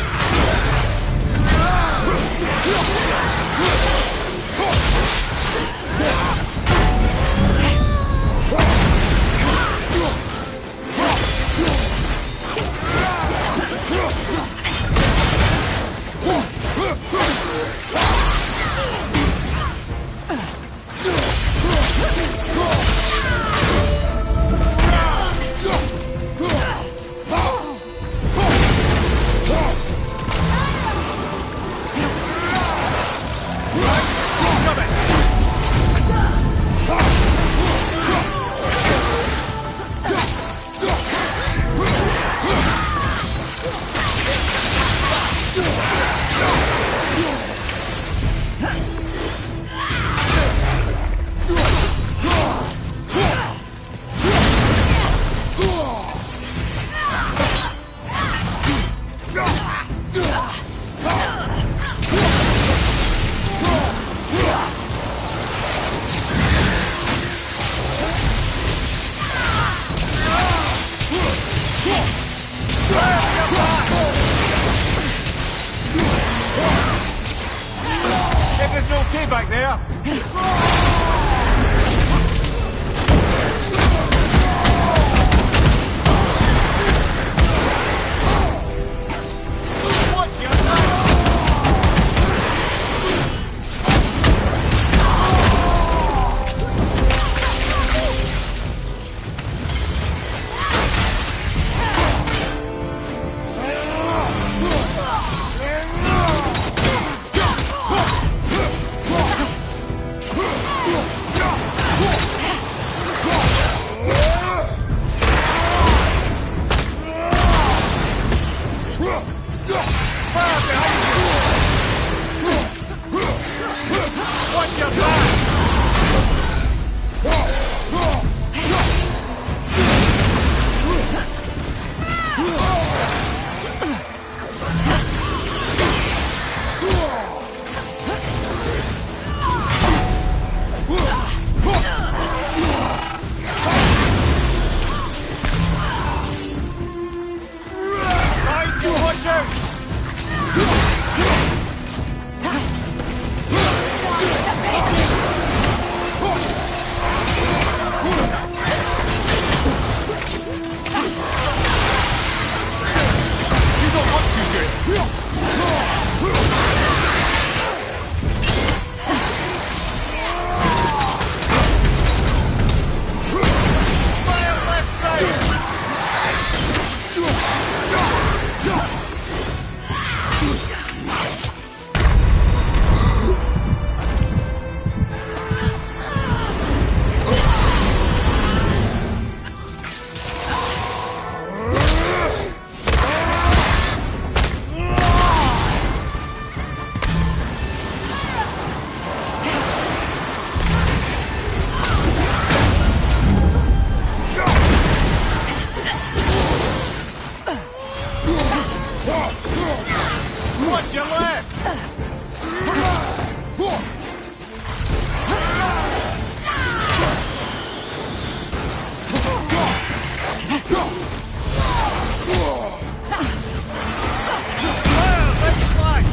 Everything okay back there? Watch your back! Watch your back! Mind you, watch out! You don't want to do. Fire left side! Watch your left! Fire left flank!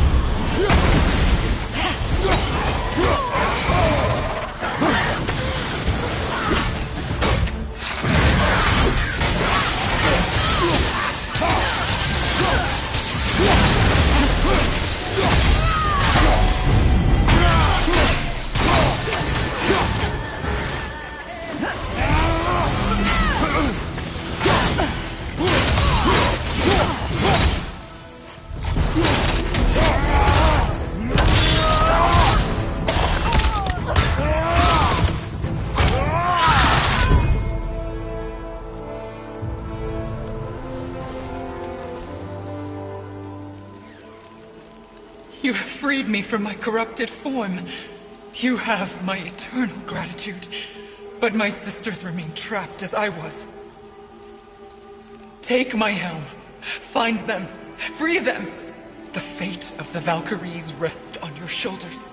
You have freed me from my corrupted form. You have my eternal gratitude. But my sisters remain trapped as I was. Take my helm. Find them. Free them. The fate of the Valkyries rests on your shoulders.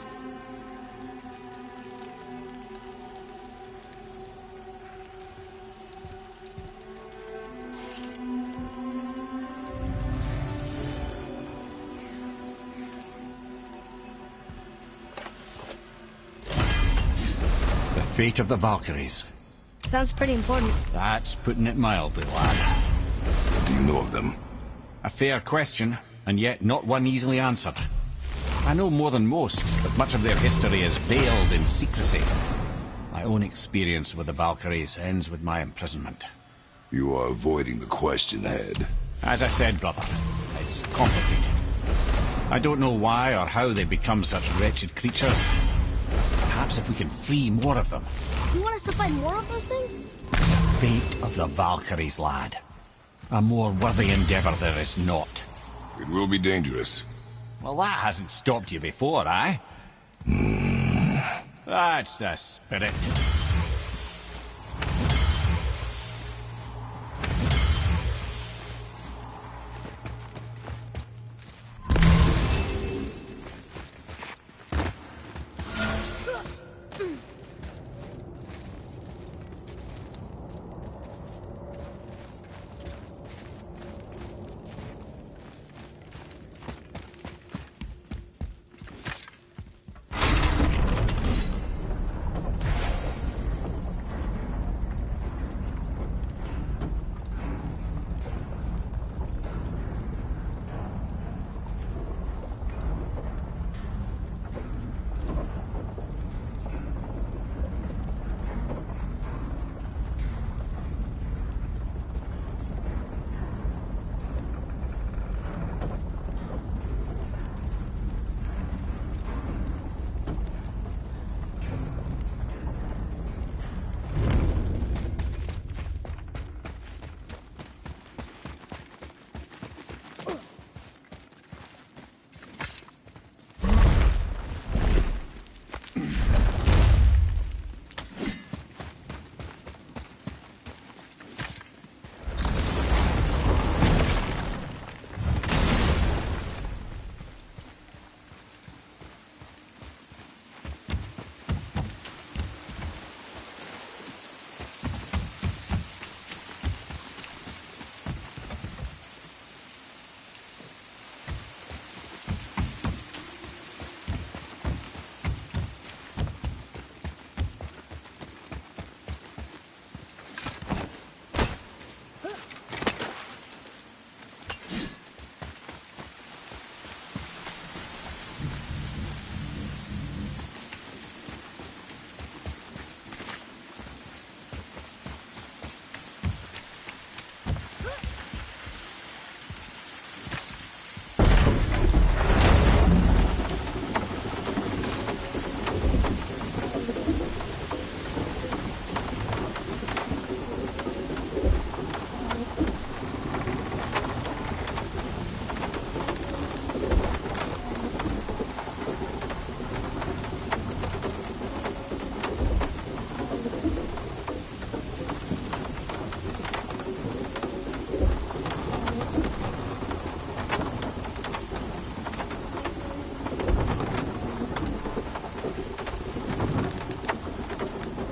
The fate of the Valkyries. Sounds pretty important. That's putting it mildly, lad. What do you know of them? A fair question, and yet not one easily answered. I know more than most, but much of their history is veiled in secrecy. My own experience with the Valkyries ends with my imprisonment. You are avoiding the question, Head. As I said, brother, it's complicated. I don't know why or how they become such wretched creatures. Perhaps if we can free more of them. You want us to find more of those things? The fate of the Valkyries, lad. A more worthy endeavor there is not. It will be dangerous. Well, that hasn't stopped you before, eh? That's the spirit.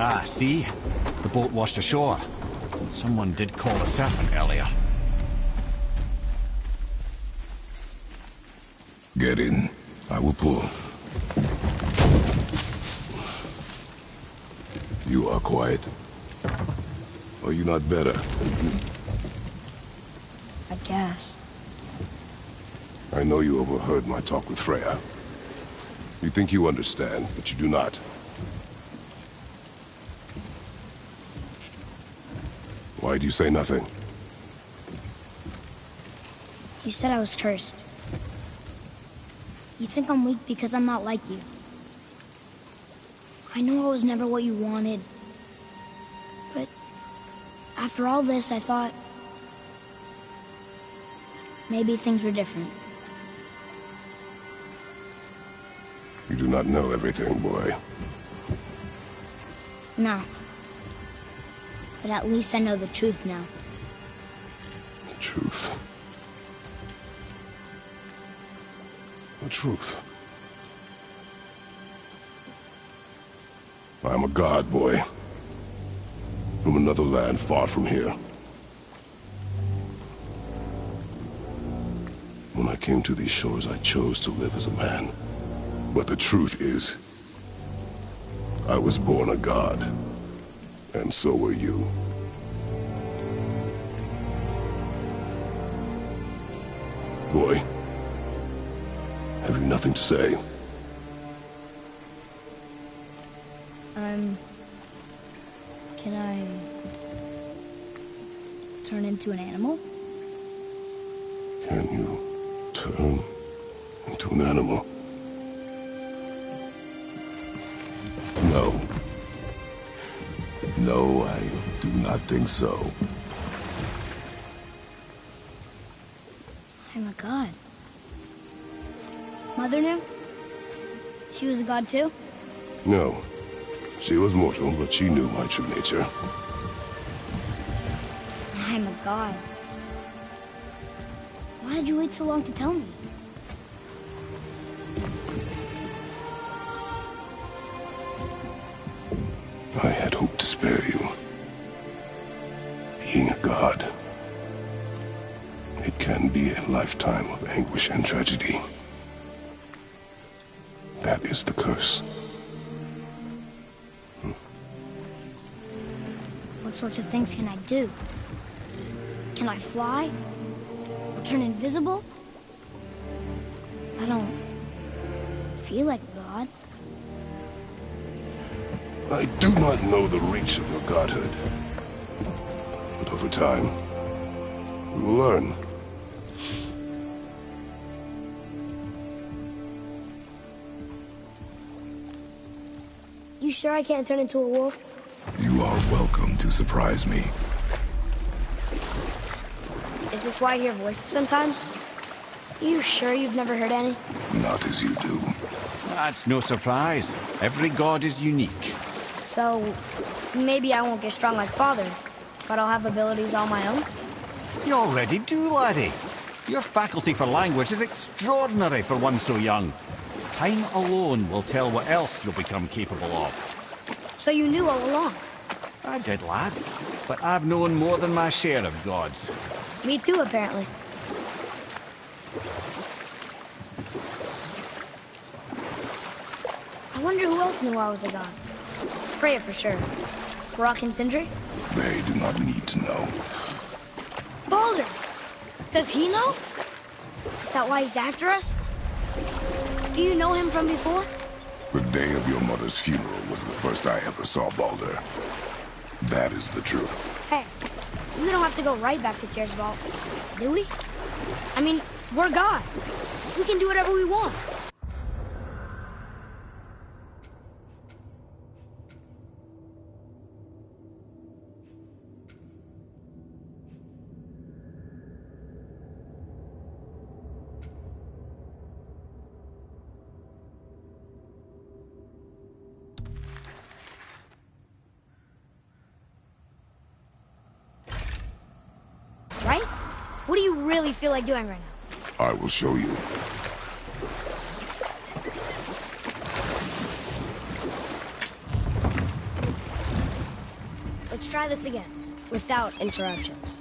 Ah, see? The boat washed ashore. Someone did call a serpent earlier. Get in. I will pull. You are quiet. Are you not better? I guess. I know you overheard my talk with Freya. You think you understand, but you do not. Why do you say nothing? You said I was cursed. You think I'm weak because I'm not like you. I know I was never what you wanted. But after all this, I thought maybe things were different. You do not know everything, boy. No. But at least I know the truth now. The truth. The truth. I'm a god, boy. From another land far from here. When I came to these shores, I chose to live as a man. But the truth is, I was born a god. And so were you. Boy, have you nothing to say? Can I turn into an animal? Can you turn into an animal? No. No, I do not think so. I'm a god. Mother knew? She was a god too? No. She was mortal, but she knew my true nature. I'm a god. Why did you wait so long to tell me? I had hoped to spare you. Being a god, it can be a lifetime of anguish and tragedy. That is the curse. What sorts of things can I do? Can I fly? Or turn invisible? I don't feel like a god. I do not know the reach of your godhood. But over time, we will learn. You sure I can't turn into a wolf? You are welcome to surprise me. Is this why I hear voices sometimes? You sure you've never heard any? Not as you do. That's no surprise. Every god is unique. So, maybe I won't get strong like Father, but I'll have abilities all my own? You already do, laddie. Your faculty for language is extraordinary for one so young. Time alone will tell what else you'll become capable of. So you knew all along? I did, lad. But I've known more than my share of gods. Me too, apparently. I wonder who else knew I was a god. Freya for sure. Brock and Sindri? They do not need to know. Baldur! Does he know? Is that why he's after us? Do you know him from before? The day of your mother's funeral was the first I ever saw Baldur. That is the truth. Hey, we don't have to go right back to Tyr's vault, do we? I mean, we're God. We can do whatever we want. Right? What do you really feel like doing right now? I will show you. Let's try this again, without interruptions.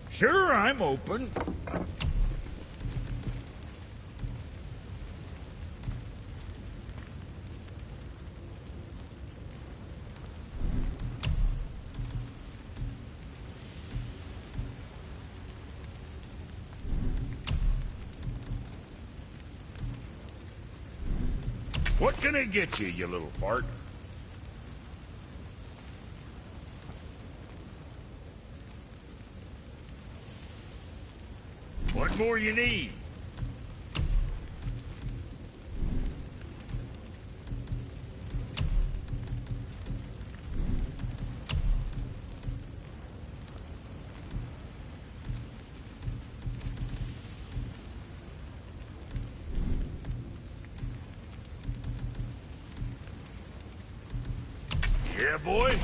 Sure, I'm open. What can I get you, you little fart? What more you need? Yeah, boy?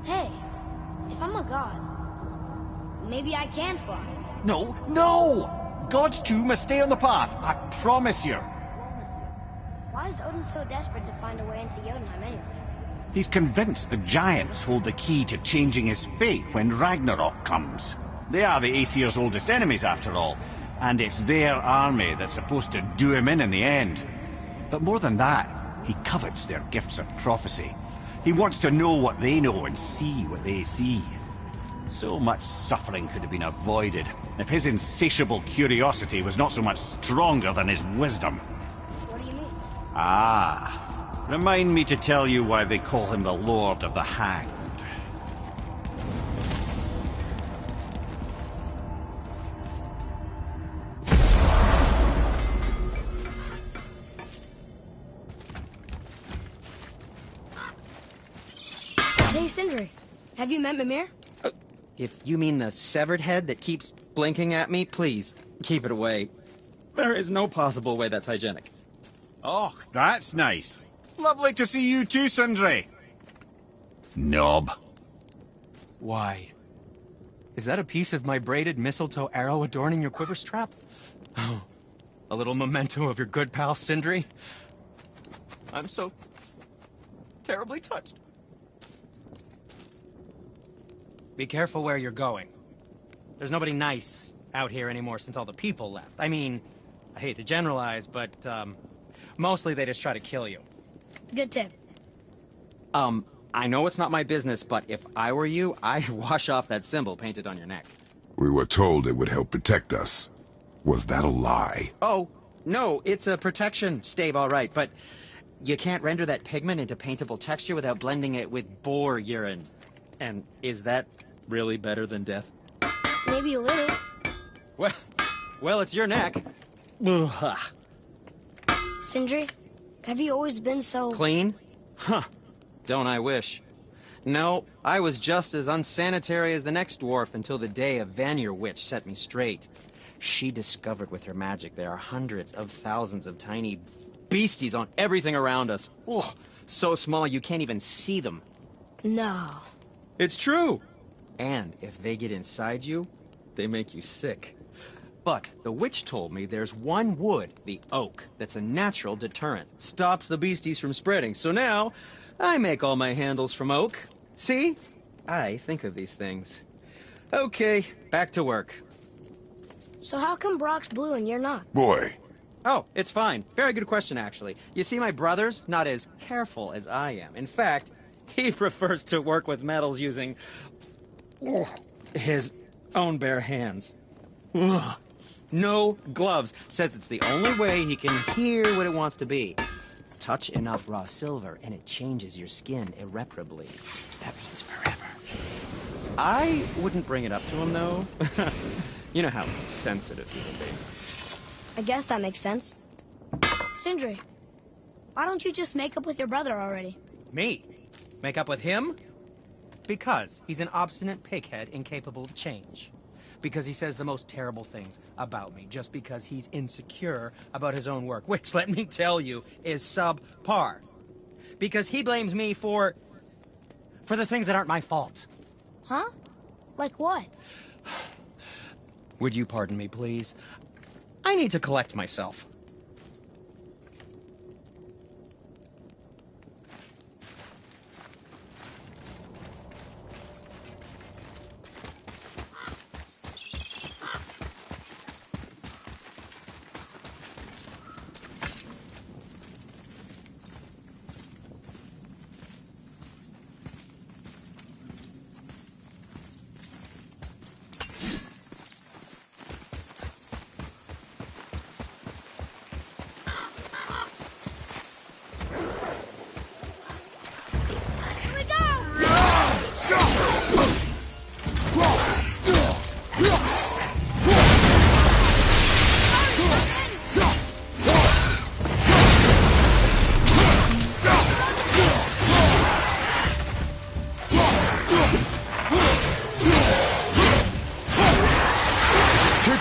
Hey, if I'm a god, maybe I can fly. No, no! God's two must stay on the path, I promise you. Why is Odin so desperate to find a way into Jotunheim anyway? He's convinced the giants hold the key to changing his fate when Ragnarok comes. They are the Aesir's oldest enemies, after all, and it's their army that's supposed to do him in the end. But more than that, he covets their gifts of prophecy. He wants to know what they know and see what they see. So much suffering could have been avoided if his insatiable curiosity was not so much stronger than his wisdom. What do you mean? Ah, remind me to tell you why they call him the Lord of the Hanged. Hey, Sindri, have you met Mimir? If you mean the severed head that keeps blinking at me, please, keep it away. There is no possible way that's hygienic. Oh, that's nice. Lovely to see you too, Sindri. Knob. Why? Is that a piece of my braided mistletoe arrow adorning your quiver strap? Oh, a little memento of your good pal, Sindri? I'm so terribly touched. Be careful where you're going. There's nobody nice out here anymore since all the people left. I mean, I hate to generalize, but, mostly they just try to kill you. Good tip. I know it's not my business, but if I were you, I'd wash off that symbol painted on your neck. We were told it would help protect us. Was that a lie? Oh, no, it's a protection stave, all right, but you can't render that pigment into paintable texture without blending it with boar urine. And is that really better than death? Maybe a little. Well, it's your neck. Ugh. Sindri, have you always been so... Clean? Huh. Don't I wish. No, I was just as unsanitary as the next dwarf until the day a Vanir witch set me straight. She discovered with her magic there are hundreds of thousands of tiny beasties on everything around us. Oh, so small you can't even see them. No. It's true. And if they get inside you, they make you sick. But the witch told me there's one wood, the oak, that's a natural deterrent. Stops the beasties from spreading. So now, I make all my handles from oak. See? I think of these things. Okay, back to work. So how come Brock's blue and you're not? Boy. Oh, it's fine. Very good question, actually. You see, my brother's not as careful as I am. In fact, he prefers to work with metals using his own bare hands. Ugh. No gloves. Says it's the only way he can hear what it wants to be. Touch enough raw silver and it changes your skin irreparably. That means forever. I wouldn't bring it up to him, though. You know how sensitive he can be. I guess that makes sense. Sindri, why don't you just make up with your brother already? Me? Make up with him? Because he's an obstinate pighead incapable of change. Because he says the most terrible things about me, just because he's insecure about his own work, which, let me tell you, is subpar. Because he blames me for the things that aren't my fault. Huh? Like what? Would you pardon me, please? I need to collect myself.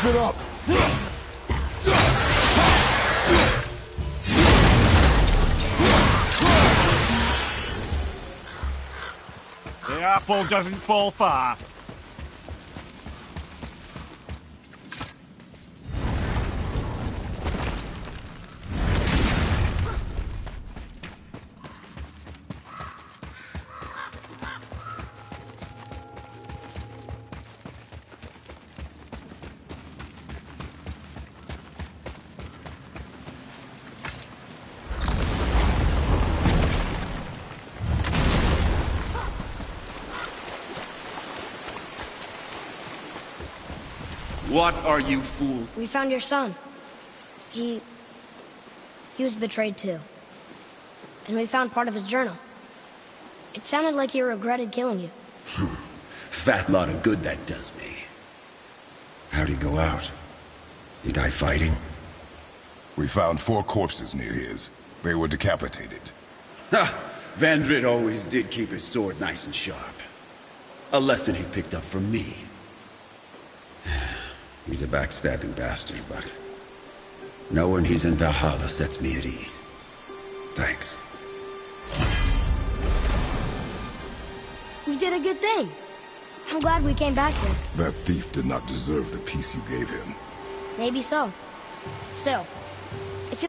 Keep it up! The apple doesn't fall far. What are you fools? We found your son. He was betrayed too. And we found part of his journal. It sounded like he regretted killing you. Fat lot of good that does me. How'd he go out? He died fighting? We found 4 corpses near his. They were decapitated. Ha! Vandrit always did keep his sword nice and sharp. A lesson he picked up from me. He's a backstabbing bastard, but knowing he's in Valhalla sets me at ease. Thanks. We did a good thing. I'm glad we came back here. That thief did not deserve the peace you gave him. Maybe so. Still, if you...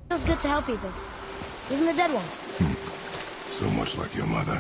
Feels good to help people. Even the dead ones. So much like your mother.